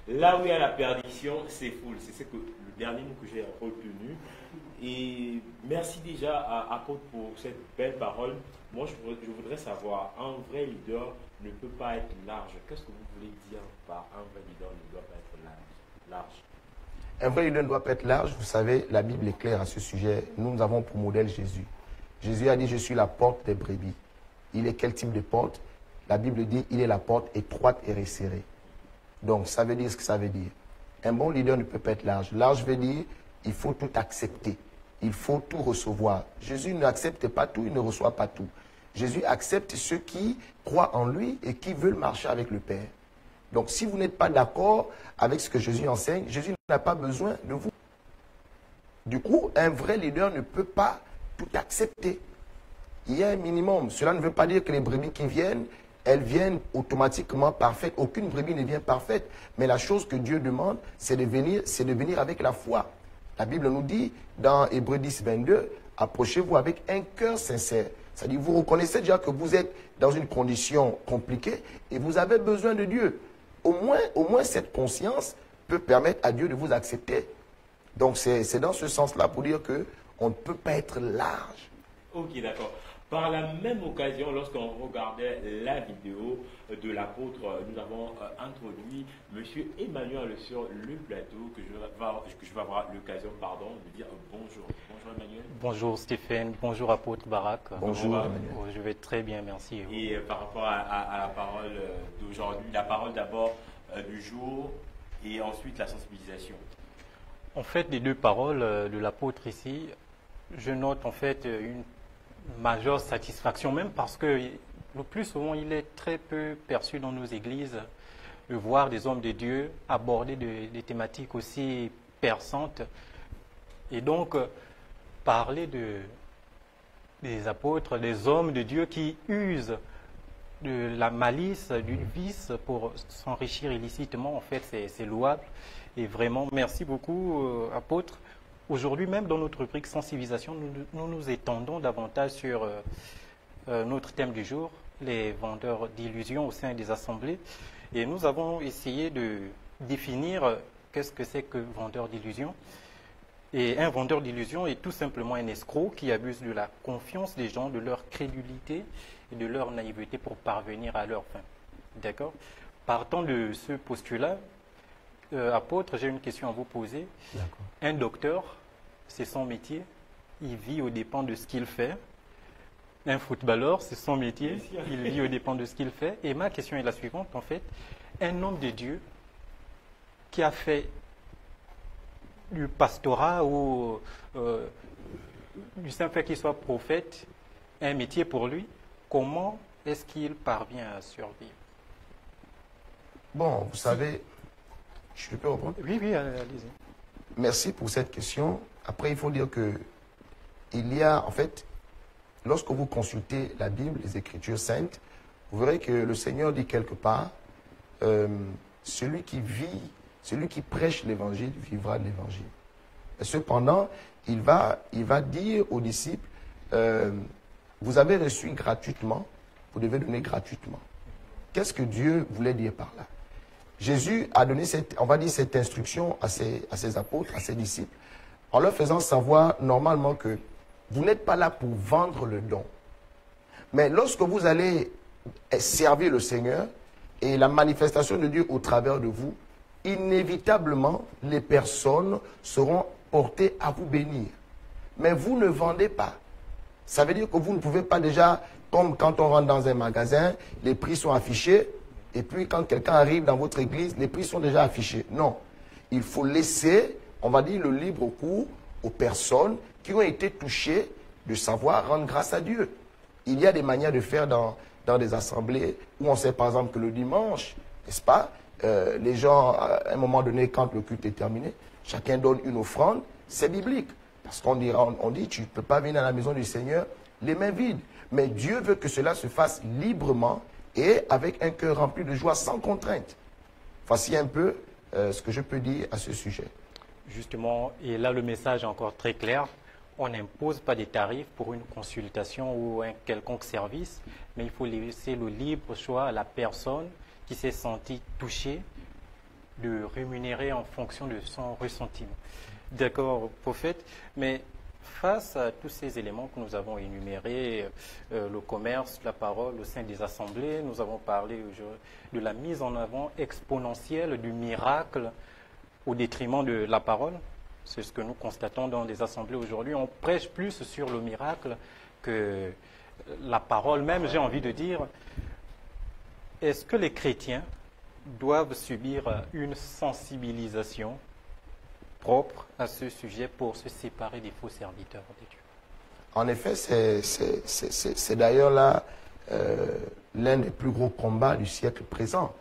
Speaker 1: Là où il y a la perdition, c'est foule. C'est le dernier mot que j'ai retenu. Et merci déjà à Apôtre pour cette belle parole. Moi, je voudrais savoir, un vrai leader ne peut pas être large. Qu'est-ce que vous voulez dire par un vrai leader ne doit pas être large?
Speaker 3: Un vrai leader ne doit pas être large. Vous savez, la Bible est claire à ce sujet. Nous avons pour modèle Jésus. Jésus a dit, je suis la porte des brebis. Il est quel type de porte? La Bible dit, il est la porte étroite et resserrée. Donc, ça veut dire ce que ça veut dire. Un bon leader ne peut pas être large. Large veut dire, il faut tout accepter. Il faut tout recevoir. Jésus n'accepte pas tout, il ne reçoit pas tout. Jésus accepte ceux qui croient en lui et qui veulent marcher avec le Père. Donc, si vous n'êtes pas d'accord avec ce que Jésus enseigne, Jésus n'a pas besoin de vous. Du coup, un vrai leader ne peut pas tout accepter. Il y a un minimum. Cela ne veut pas dire que les brebis qui viennent, elles viennent automatiquement parfaites. Aucune brebis ne vient parfaite. Mais la chose que Dieu demande, c'est de venir avec la foi. La Bible nous dit, dans Hébreux 10, 22, approchez-vous avec un cœur sincère. C'est-à-dire, vous reconnaissez déjà que vous êtes dans une condition compliquée et vous avez besoin de Dieu. Au moins cette conscience peut permettre à Dieu de vous accepter. Donc, c'est dans ce sens-là pour dire qu'on ne peut pas être large.
Speaker 1: Ok, d'accord. Par la même occasion, lorsqu'on regardait la vidéo de l'apôtre, nous avons introduit M. Emmanuel sur le plateau, que je vais avoir l'occasion de dire bonjour. Bonjour Emmanuel.
Speaker 5: Bonjour Stéphane, bonjour apôtre Barak.
Speaker 3: Bonjour Emmanuel.
Speaker 5: Je vais très bien, merci.
Speaker 1: Et par rapport à la parole d'aujourd'hui, la parole d'abord du jour et ensuite la sensibilisation.
Speaker 5: En fait, les deux paroles de l'apôtre ici, je note en fait une majeure satisfaction, même parce que le plus souvent il est très peu perçu dans nos églises de voir des hommes de Dieu aborder des thématiques aussi perçantes. Et donc parler des apôtres, des hommes de Dieu qui usent de la malice, du vice pour s'enrichir illicitement, en fait c'est louable. Et vraiment merci beaucoup apôtre. Aujourd'hui même, dans notre rubrique sensibilisation, nous nous étendons davantage sur notre thème du jour, les vendeurs d'illusions au sein des assemblées. Et nous avons essayé de définir qu'est-ce que c'est que vendeur d'illusions. Et un vendeur d'illusions est tout simplement un escroc qui abuse de la confiance des gens, de leur crédulité et de leur naïveté pour parvenir à leur fin. D'accord? Partant de ce postulat, apôtre, j'ai une question à vous poser. Un docteur, c'est son métier, il vit aux dépens de ce qu'il fait. Un footballeur, c'est son métier, il vit aux dépens de ce qu'il fait. Et ma question est la suivante, en fait. Un homme de Dieu qui a fait du pastorat ou du simple fait qu'il soit prophète, un métier pour lui, comment est-ce qu'il parvient à survivre?
Speaker 3: Bon, vous savez, je peux reprendre?
Speaker 5: Oui, allez-y.
Speaker 3: Merci pour cette question. Après, il faut dire que il y a, en fait, lorsque vous consultez la Bible, les Écritures saintes, vous verrez que le Seigneur dit quelque part, celui qui prêche l'Évangile vivra de l'Évangile. Cependant, il va dire aux disciples, vous avez reçu gratuitement, vous devez donner gratuitement. Qu'est-ce que Dieu voulait dire par là? Jésus a donné cette instruction à ses apôtres, à ses disciples, en leur faisant savoir normalement que vous n'êtes pas là pour vendre le don. Mais lorsque vous allez servir le Seigneur et la manifestation de Dieu au travers de vous, inévitablement, les personnes seront portées à vous bénir. Mais vous ne vendez pas. Ça veut dire que vous ne pouvez pas déjà, comme quand on rentre dans un magasin, les prix sont affichés, et puis quand quelqu'un arrive dans votre église, les prix sont déjà affichés. Non. Il faut laisser, on va dire, le libre cours aux personnes qui ont été touchées de savoir rendre grâce à Dieu. Il y a des manières de faire dans des assemblées où on sait par exemple que le dimanche, n'est-ce pas, les gens, à un moment donné, quand le culte est terminé, chacun donne une offrande, c'est biblique. Parce qu'on dit, tu ne peux pas venir à la maison du Seigneur les mains vides. Mais Dieu veut que cela se fasse librement et avec un cœur rempli de joie, sans contrainte. Voici un peu ce que je peux dire à ce sujet.
Speaker 5: Justement, et là le message est encore très clair. On n'impose pas des tarifs pour une consultation ou un quelconque service, mais il faut laisser le libre choix à la personne qui s'est sentie touchée de rémunérer en fonction de son ressentiment. D'accord, prophète, mais face à tous ces éléments que nous avons énumérés, le commerce, la parole au sein des assemblées, nous avons parlé de la mise en avant exponentielle du miracle au détriment de la parole. C'est ce que nous constatons dans les assemblées aujourd'hui. On prêche plus sur le miracle que la parole même, j'ai envie de dire. Est-ce que les chrétiens doivent subir une sensibilisation propre à ce sujet pour se séparer des faux serviteurs de Dieu?
Speaker 3: En effet, c'est d'ailleurs là l'un des plus gros combats du siècle présent.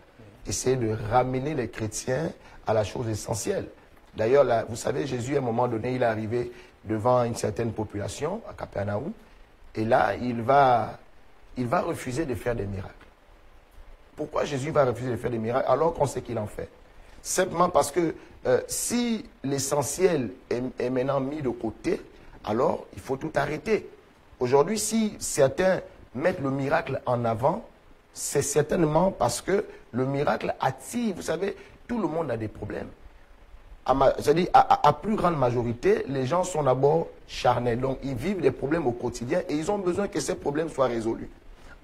Speaker 3: Essayer de ramener les chrétiens à la chose essentielle. D'ailleurs, vous savez, Jésus, à un moment donné, il est arrivé devant une certaine population, à Capernaum, et là, il va refuser de faire des miracles. Pourquoi Jésus va refuser de faire des miracles alors qu'on sait qu'il en fait? Simplement parce que si l'essentiel est maintenant mis de côté, alors il faut tout arrêter. Aujourd'hui, si certains mettent le miracle en avant, c'est certainement parce que le miracle attire. Vous savez, tout le monde a des problèmes. C'est-à-dire, à plus grande majorité, les gens sont d'abord charnels. Donc, ils vivent des problèmes au quotidien et ils ont besoin que ces problèmes soient résolus.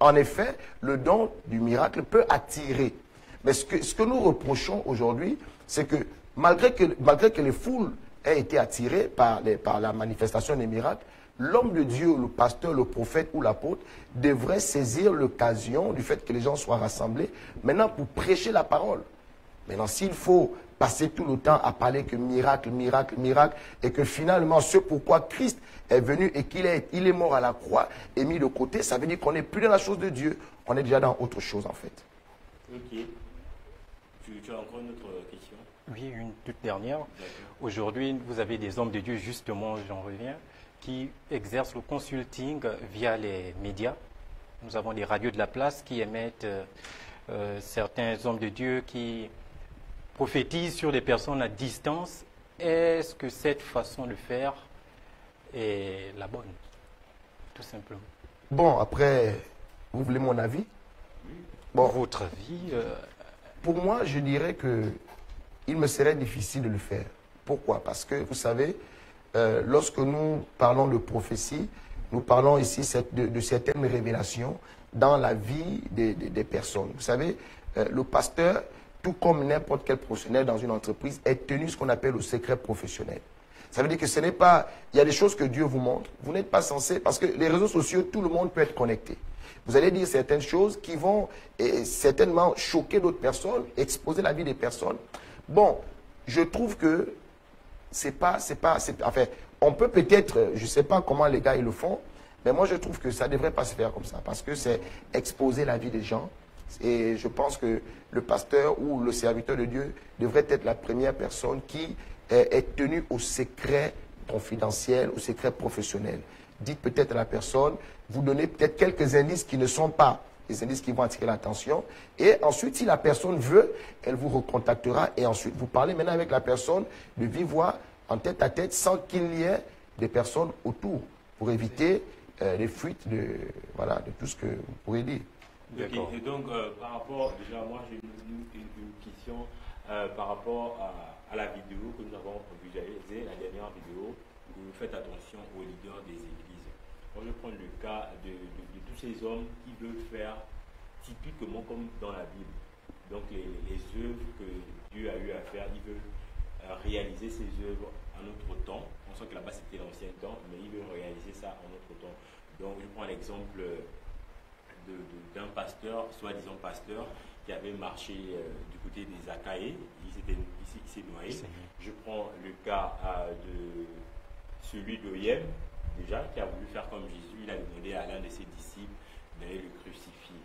Speaker 3: En effet, le don du miracle peut attirer. Mais ce que nous reprochons aujourd'hui, c'est que malgré que les foules aient été attirées par la manifestation des miracles, l'homme de Dieu, le pasteur, le prophète ou l'apôtre devrait saisir l'occasion du fait que les gens soient rassemblés maintenant pour prêcher la parole. Maintenant, s'il faut passer tout le temps à parler que miracle, miracle, miracle, et que finalement, ce pourquoi Christ est venu et qu'il est mort à la croix et mis de côté, ça veut dire qu'on n'est plus dans la chose de Dieu, on est déjà dans autre chose en fait.
Speaker 1: Ok. Tu as encore une autre question?
Speaker 5: Oui, une toute dernière. Aujourd'hui, vous avez des hommes de Dieu, justement, j'en reviens, qui exercent le consulting via les médias. Nous avons des radios de la place qui émettent certains hommes de Dieu qui prophétisent sur des personnes à distance. Est-ce que cette façon de faire est la bonne, tout simplement?
Speaker 3: Bon, après, vous voulez mon avis? Bon,
Speaker 5: votre avis
Speaker 3: pour moi, je dirais que il me serait difficile de le faire. Pourquoi? Parce que, vous savez, lorsque nous parlons de prophétie, nous parlons ici de certaines révélations dans la vie des personnes. Vous savez, le pasteur, tout comme n'importe quel professionnel dans une entreprise, est tenu ce qu'on appelle le secret professionnel. Ça veut dire que ce n'est pas... Il y a des choses que Dieu vous montre. Vous n'êtes pas censé... Parce que les réseaux sociaux, tout le monde peut être connecté. Vous allez dire certaines choses qui vont certainement choquer d'autres personnes, exposer la vie des personnes. Bon, je trouve que enfin, on peut peut-être... Je ne sais pas comment les gars ils le font, mais moi je trouve que ça ne devrait pas se faire comme ça. Parce que c'est exposer la vie des gens. Et je pense que le pasteur ou le serviteur de Dieu devrait être la première personne qui est tenue au secret confidentiel, au secret professionnel. Dites peut-être à la personne, vous donnez peut-être quelques indices qui ne sont pas des indices qui vont attirer l'attention. Et ensuite, si la personne veut, elle vous recontactera et ensuite vous parlez maintenant avec la personne de vive voix en tête à tête, sans qu'il y ait des personnes autour, pour éviter les fuites de tout ce que vous pourrez dire.
Speaker 1: Okay. Et donc, par rapport, déjà, moi j'ai une question par rapport à la vidéo que nous avons visualisée, la dernière vidéo, où vous faites attention aux leaders des églises. Moi, je prends le cas de tous ces hommes qui veulent faire typiquement comme dans la Bible. Donc, les œuvres que Dieu a eu à faire, ils veulent réaliser ces œuvres en notre temps. On sent que là-bas c'était l'ancien temps, mais ils veulent réaliser ça en notre temps. Donc, je prends l'exemple d'un pasteur, soi-disant pasteur, qui avait marché du côté des Achaïs. Il s'est noyé. Je prends le cas de celui d'Oyem, déjà, qui a voulu faire comme Jésus. Il a demandé à l'un de ses disciples d'aller le crucifier.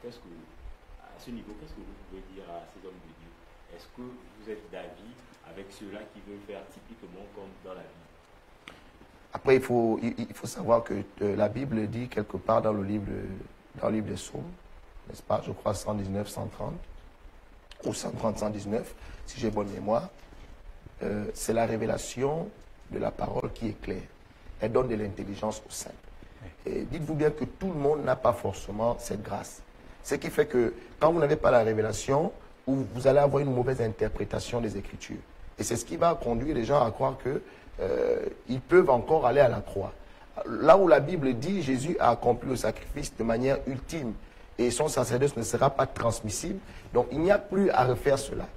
Speaker 1: À ce niveau, qu'est-ce que vous pouvez dire à ces hommes de Dieu? Est-ce que vous êtes d'avis avec ceux-là qui veulent faire typiquement comme dans la Bible?
Speaker 3: Après, il faut savoir que la Bible dit quelque part dans le livre des Psaumes, n'est-ce pas, je crois 119, 130, ou 130, 119, si j'ai bonne mémoire, c'est la révélation de la parole qui est claire. Elle donne de l'intelligence aux simples. Et dites-vous bien que tout le monde n'a pas forcément cette grâce. Ce qui fait que quand vous n'avez pas la révélation, vous allez avoir une mauvaise interprétation des Écritures. Et c'est ce qui va conduire les gens à croire qu'ils peuvent encore aller à la croix. Là où la Bible dit Jésus a accompli le sacrifice de manière ultime et son sacerdoce ne sera pas transmissible, donc il n'y a plus à refaire cela.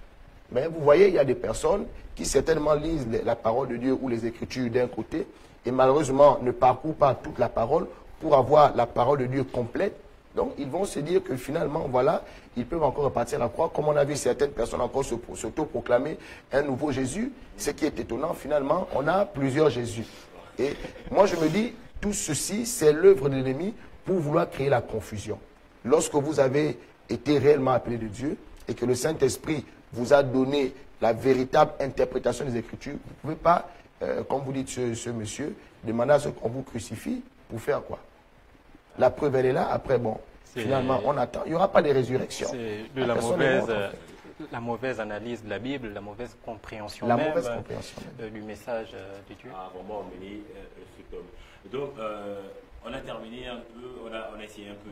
Speaker 3: Mais vous voyez, il y a des personnes qui certainement lisent la parole de Dieu ou les Écritures d'un côté et malheureusement ne parcourent pas toute la parole pour avoir la parole de Dieu complète. Donc, ils vont se dire que finalement, voilà, ils peuvent encore repartir à la croix. Comme on a vu certaines personnes encore s'auto-proclamer un nouveau Jésus. Ce qui est étonnant, finalement, on a plusieurs Jésus. Et moi, je me dis, tout ceci, c'est l'œuvre de l'ennemi pour vouloir créer la confusion. Lorsque vous avez été réellement appelé de Dieu et que le Saint-Esprit vous a donné la véritable interprétation des Écritures, vous ne pouvez pas, comme vous dites ce monsieur, demander à ce qu'on vous crucifie pour faire quoi? La preuve, elle est là. Après, bon, finalement, on attend. Il n'y aura pas de résurrection.
Speaker 5: C'est de la mauvaise analyse de la Bible, la mauvaise compréhension du message de Dieu.
Speaker 1: Ah, vraiment emmener cet homme. Donc, on a terminé un peu, on a essayé un peu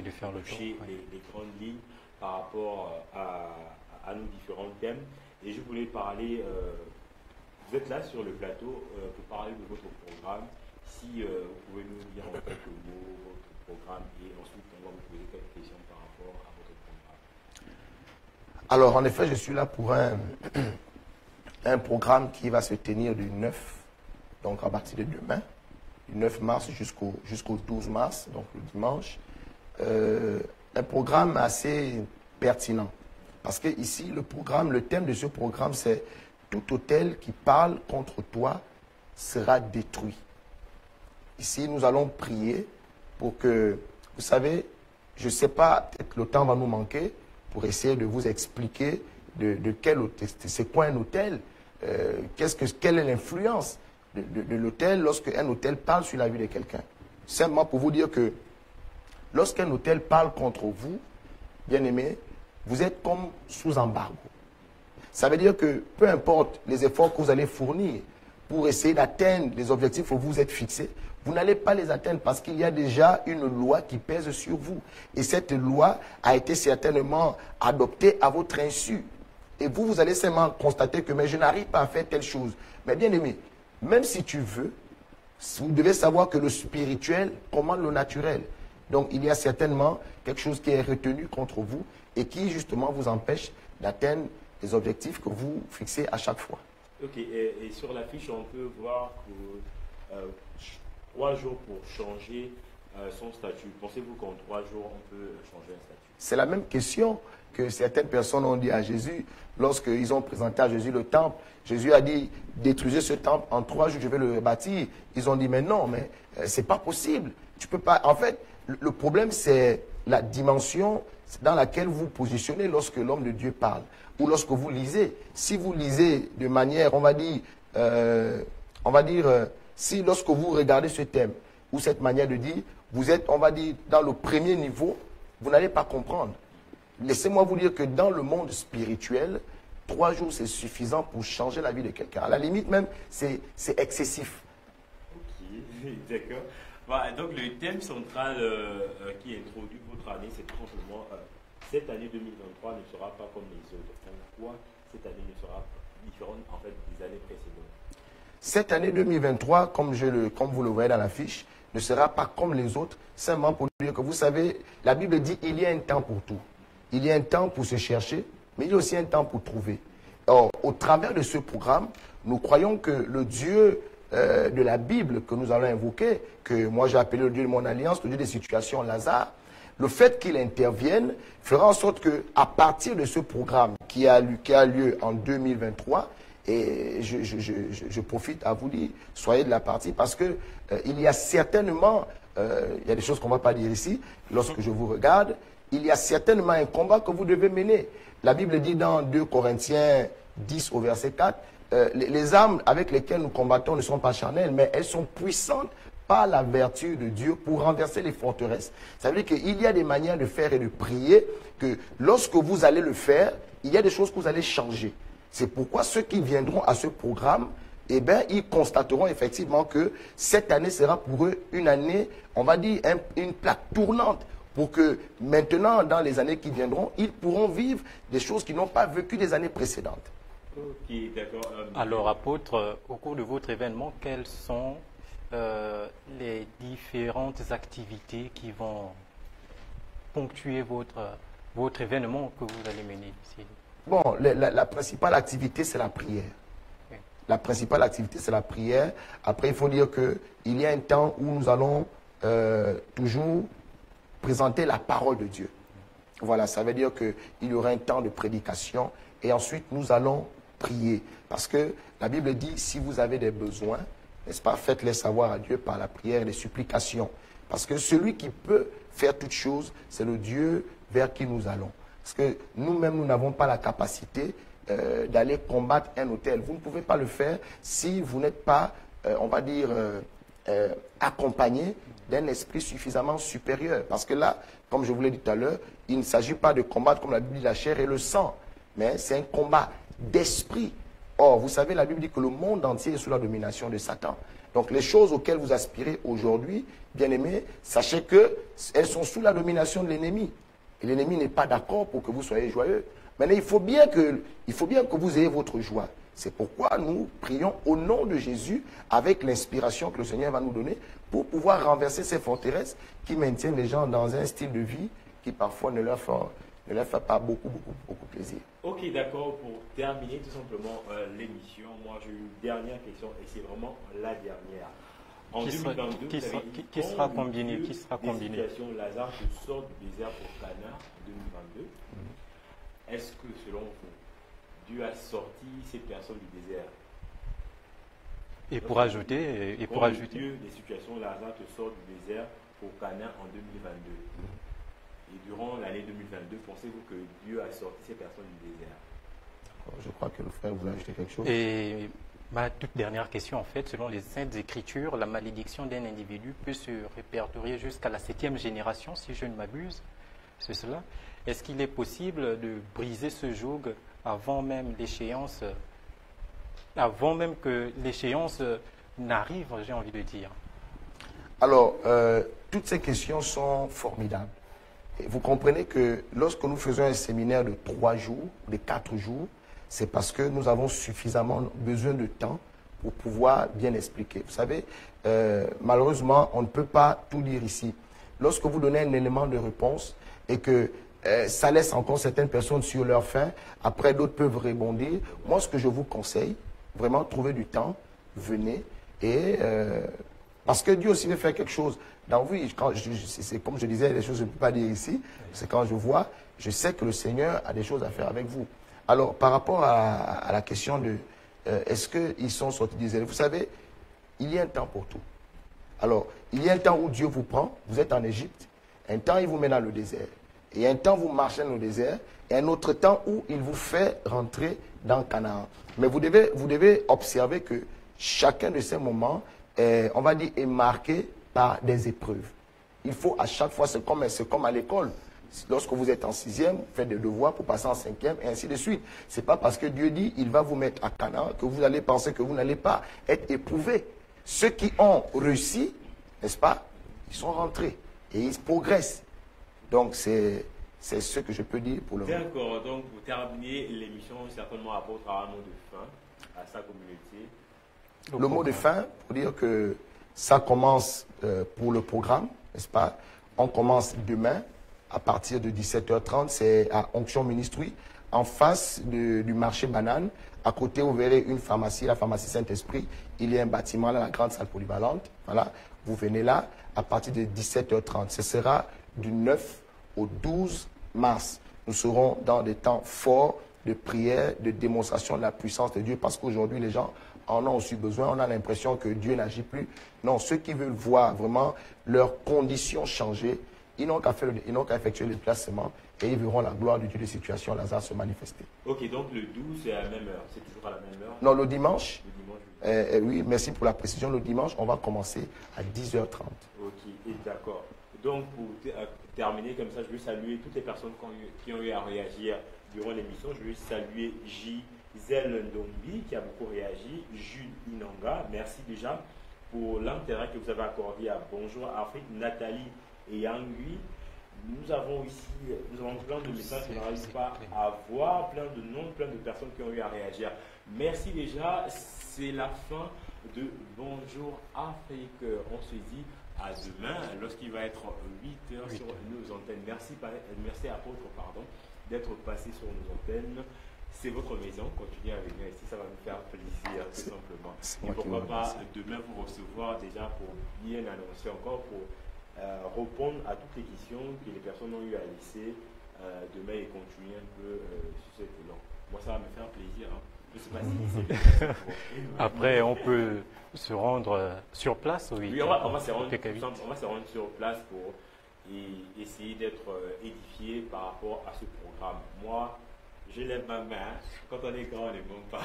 Speaker 5: de faire le tour,
Speaker 1: les grandes lignes par rapport à nos différents thèmes. Et je voulais parler, vous êtes là sur le plateau pour parler de votre programme. Si vous pouvez nous dire en quelques mots votre programme et ensuite on va vous poser quelques questions par rapport à votre programme.
Speaker 3: Alors en effet, je suis là pour un programme qui va se tenir du 9, donc à partir de demain, du 9 mars jusqu'au 12 mars, donc le dimanche. Un programme assez pertinent. Parce que ici, le thème de ce programme, c'est tout autel qui parle contre toi sera détruit. Ici, nous allons prier pour que, vous savez, je ne sais pas, peut-être le temps va nous manquer pour essayer de vous expliquer de quel autel, c'est quoi un autel, quelle est l'influence de l'autel lorsque un autel parle sur la vie de quelqu'un. Simplement pour vous dire que lorsqu'un autel parle contre vous, bien-aimés, vous êtes comme sous embargo. Ça veut dire que peu importe les efforts que vous allez fournir pour essayer d'atteindre les objectifs où vous êtes fixés, vous n'allez pas les atteindre parce qu'il y a déjà une loi qui pèse sur vous. Et cette loi a été certainement adoptée à votre insu. Et vous allez seulement constater que mais je n'arrive pas à faire telle chose. Mais bien aimé, même si tu veux, vous devez savoir que le spirituel commande le naturel. Donc il y a certainement quelque chose qui est retenu contre vous et qui justement vous empêche d'atteindre les objectifs que vous fixez à chaque fois.
Speaker 1: Ok, et sur la fiche, on peut voir que 3 jours pour changer son statut. Pensez-vous qu'en 3 jours, on peut changer un statut?
Speaker 3: C'est la même question que certaines personnes ont dit à Jésus lorsqu'ils ont présenté à Jésus le temple. Jésus a dit, détruisez ce temple, en 3 jours, je vais le bâtir. Ils ont dit, mais non, mais c'est pas possible. Tu peux pas. En fait, le problème, c'est la dimension dans laquelle vous vous positionnez lorsque l'homme de Dieu parle ou lorsque vous lisez. Si vous lisez de manière, on va dire, si lorsque vous regardez ce thème ou cette manière de dire, vous êtes, on va dire, dans le premier niveau, vous n'allez pas comprendre. Laissez-moi vous dire que dans le monde spirituel, 3 jours, c'est suffisant pour changer la vie de quelqu'un. À la limite même, c'est excessif.
Speaker 1: Ok, d'accord. Voilà, donc le thème central qui introduit votre année, c'est tout simplement cette année 2023 ne sera pas comme les autres. Pourquoi cette année ne sera pas différente en fait des années précédentes?
Speaker 3: Cette année 2023, comme vous le voyez dans l'affiche, ne sera pas comme les autres, simplement pour dire que vous savez, la Bible dit il y a un temps pour tout. Il y a un temps pour se chercher, mais il y a aussi un temps pour trouver. Or, au travers de ce programme, nous croyons que le Dieu de la Bible que nous allons invoquer, que moi j'ai appelé le Dieu de mon alliance, le Dieu des situations, Lazare, le fait qu'il intervienne fera en sorte qu'à partir de ce programme qui a lieu en 2023, et je profite à vous dire, soyez de la partie, parce que il y a certainement, il y a des choses qu'on ne va pas dire ici, lorsque je vous regarde, il y a certainement un combat que vous devez mener. La Bible dit dans 2 Corinthiens 10 au verset 4, les armes avec lesquelles nous combattons ne sont pas charnelles, mais elles sont puissantes par la vertu de Dieu pour renverser les forteresses. Ça veut dire qu'il y a des manières de faire et de prier que lorsque vous allez le faire, il y a des choses que vous allez changer. C'est pourquoi ceux qui viendront à ce programme, eh bien, ils constateront effectivement que cette année sera pour eux une année, on va dire, une plaque tournante pour que maintenant, dans les années qui viendront, ils pourront vivre des choses qu'ils n'ont pas vécues des années précédentes.
Speaker 1: Ok, d'accord.
Speaker 5: Alors, apôtre, au cours de votre événement, quelles sont les différentes activités qui vont ponctuer votre événement que vous allez mener ici?
Speaker 3: Bon, la principale activité, c'est la prière.
Speaker 5: Oui.
Speaker 3: La principale activité, c'est la prière. Après, il faut dire qu'il y a un temps où nous allons toujours présenter la parole de Dieu. Voilà, ça veut dire qu'il y aura un temps de prédication et ensuite nous allons prier. Parce que la Bible dit, si vous avez des besoins, n'est-ce pas, faites-les savoir à Dieu par la prière et les supplications. Parce que celui qui peut faire toutes choses, c'est le Dieu vers qui nous allons. Parce que nous-mêmes, nous n'avons pas la capacité d'aller combattre un autel. Vous ne pouvez pas le faire si vous n'êtes pas, on va dire, accompagné d'un esprit suffisamment supérieur. Parce que là, comme je vous l'ai dit tout à l'heure, il ne s'agit pas de combattre comme la Bible dit la chair et le sang, mais c'est un combat d'esprit. Or, vous savez, la Bible dit que le monde entier est sous la domination de Satan. Donc, les choses auxquelles vous aspirez aujourd'hui, bien-aimés, sachez qu'elles sont sous la domination de l'ennemi. Et l'ennemi n'est pas d'accord pour que vous soyez joyeux. Maintenant, il faut bien que vous ayez votre joie. C'est pourquoi nous prions au nom de Jésus avec l'inspiration que le Seigneur va nous donner pour pouvoir renverser ces forteresses qui maintiennent les gens dans un style de vie qui parfois ne leur fait pas beaucoup plaisir.
Speaker 1: Ok, d'accord. Pour terminer tout simplement l'émission, moi j'ai une dernière question et c'est vraiment la dernière. En 2022,
Speaker 5: qui sera combiné? Qui sera combiné?
Speaker 1: Lazare te sort du désert pour Cana en 2022. Est-ce que selon vous, Dieu a sorti ces personnes du désert?
Speaker 5: Et pour ajouter,
Speaker 1: Dieu, des situations, Lazare te sort du désert pour Cana en 2022. Et durant l'année 2022, pensez-vous que Dieu a sorti ces personnes du désert?
Speaker 3: Je crois que le frère voulait ajouter quelque chose.
Speaker 5: Et ma toute dernière question, en fait, selon les Saintes Écritures, la malédiction d'un individu peut se répertorier jusqu'à la 7e génération, si je ne m'abuse. C'est cela. Est-ce qu'il est possible de briser ce joug avant même l'échéance, avant même que l'échéance n'arrive, j'ai envie de dire?
Speaker 3: Alors, toutes ces questions sont formidables. Et vous comprenez que lorsque nous faisons un séminaire de 3 jours, de 4 jours, c'est parce que nous avons suffisamment besoin de temps pour pouvoir bien expliquer. Vous savez, malheureusement, on ne peut pas tout dire ici. Lorsque vous donnez un élément de réponse et que ça laisse encore certaines personnes sur leur faim, après d'autres peuvent rebondir. Moi, ce que je vous conseille, vraiment, trouvez du temps, venez et... parce que Dieu aussi veut faire quelque chose. Dans vous, c'est comme je disais, les choses que je ne peux pas dire ici, c'est quand je vois, je sais que le Seigneur a des choses à faire avec vous. Alors, par rapport à la question de est-ce qu'ils sont sortis du désert, vous savez, il y a un temps pour tout. Alors, il y a un temps où Dieu vous prend, vous êtes en Égypte, un temps il vous met dans le désert, et un temps vous marchez dans le désert, et un autre temps où il vous fait rentrer dans Canaan. Mais vous devez observer que chacun de ces moments, on va dire, est marqué par des épreuves. Il faut à chaque fois, c'est comme à l'école. Lorsque vous êtes en 6e, vous faites des devoirs pour passer en 5e et ainsi de suite. Ce n'est pas parce que Dieu dit il va vous mettre à Canaan que vous allez penser que vous n'allez pas être éprouvé. Ceux qui ont réussi, n'est-ce pas, ils sont rentrés et ils progressent. Donc c'est ce que je peux dire pour le moment.
Speaker 1: D'accord, donc vous terminez l'émission certainement à votre mot de fin à sa communauté.
Speaker 3: Le mot de fin, pour dire que ça commence pour le programme, n'est-ce pas? On commence demain à partir de 17h30, c'est à Onction Ministry, en face du marché banane. À côté, vous verrez une pharmacie, la pharmacie Saint-Esprit. Il y a un bâtiment là, la grande salle polyvalente. Voilà, vous venez là à partir de 17h30. Ce sera du 9 au 12 mars. Nous serons dans des temps forts de prière, de démonstration de la puissance de Dieu, parce qu'aujourd'hui, les gens en ont aussi besoin. On a l'impression que Dieu n'agit plus. Non, ceux qui veulent voir vraiment leurs conditions changer, ils n'ont qu'à effectuer le placement et ils verront la gloire du Dieu de situation Lazare se manifester.
Speaker 1: Ok, donc le 12, c'est à la même heure. C'est toujours à la même heure?
Speaker 3: Non, le dimanche.
Speaker 1: Le dimanche,
Speaker 3: Oui, merci pour la précision. Le dimanche, on va commencer à 10h30.
Speaker 1: Ok, et d'accord. Donc, pour terminer comme ça, je veux saluer toutes les personnes qui ont eu à réagir durant l'émission. Je veux saluer Gisèle Ndombi qui a beaucoup réagi, Jules Inanga, merci déjà pour l'intérêt que vous avez accordé à Bonjour Afrique, Nathalie et Yangui. Nous avons plein de messages qu'on n'arrive pas à voir, plein de noms, plein de personnes qui ont eu à réagir. Merci déjà, c'est la fin de Bonjour Afrique. On se dit à demain lorsqu'il va être 8h sur nos antennes. Merci apôtre, d'être passé sur nos antennes. C'est votre maison, continuez à venir ici, ça va nous faire plaisir tout simplement. Et pourquoi pas demain vous recevoir déjà pour bien annoncer encore, pour répondre à toutes les questions que les personnes ont eu à laisser demain et continuer un peu sur cet élan. Moi ça va me faire plaisir. Hein. Je ne sais pas si c'est
Speaker 5: Après on peut se rendre sur place, oui.
Speaker 1: Oui, on va se rendre sur place pour essayer d'être édifié par rapport à ce programme. Moi, je lève ma main. Quand on est grand, on ne monte pas.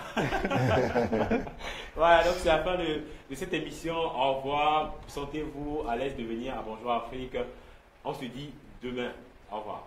Speaker 1: Voilà, donc c'est la fin de cette émission. Au revoir. Sentez-vous à l'aise de venir à Bonjour Afrique. On se dit demain. Au revoir.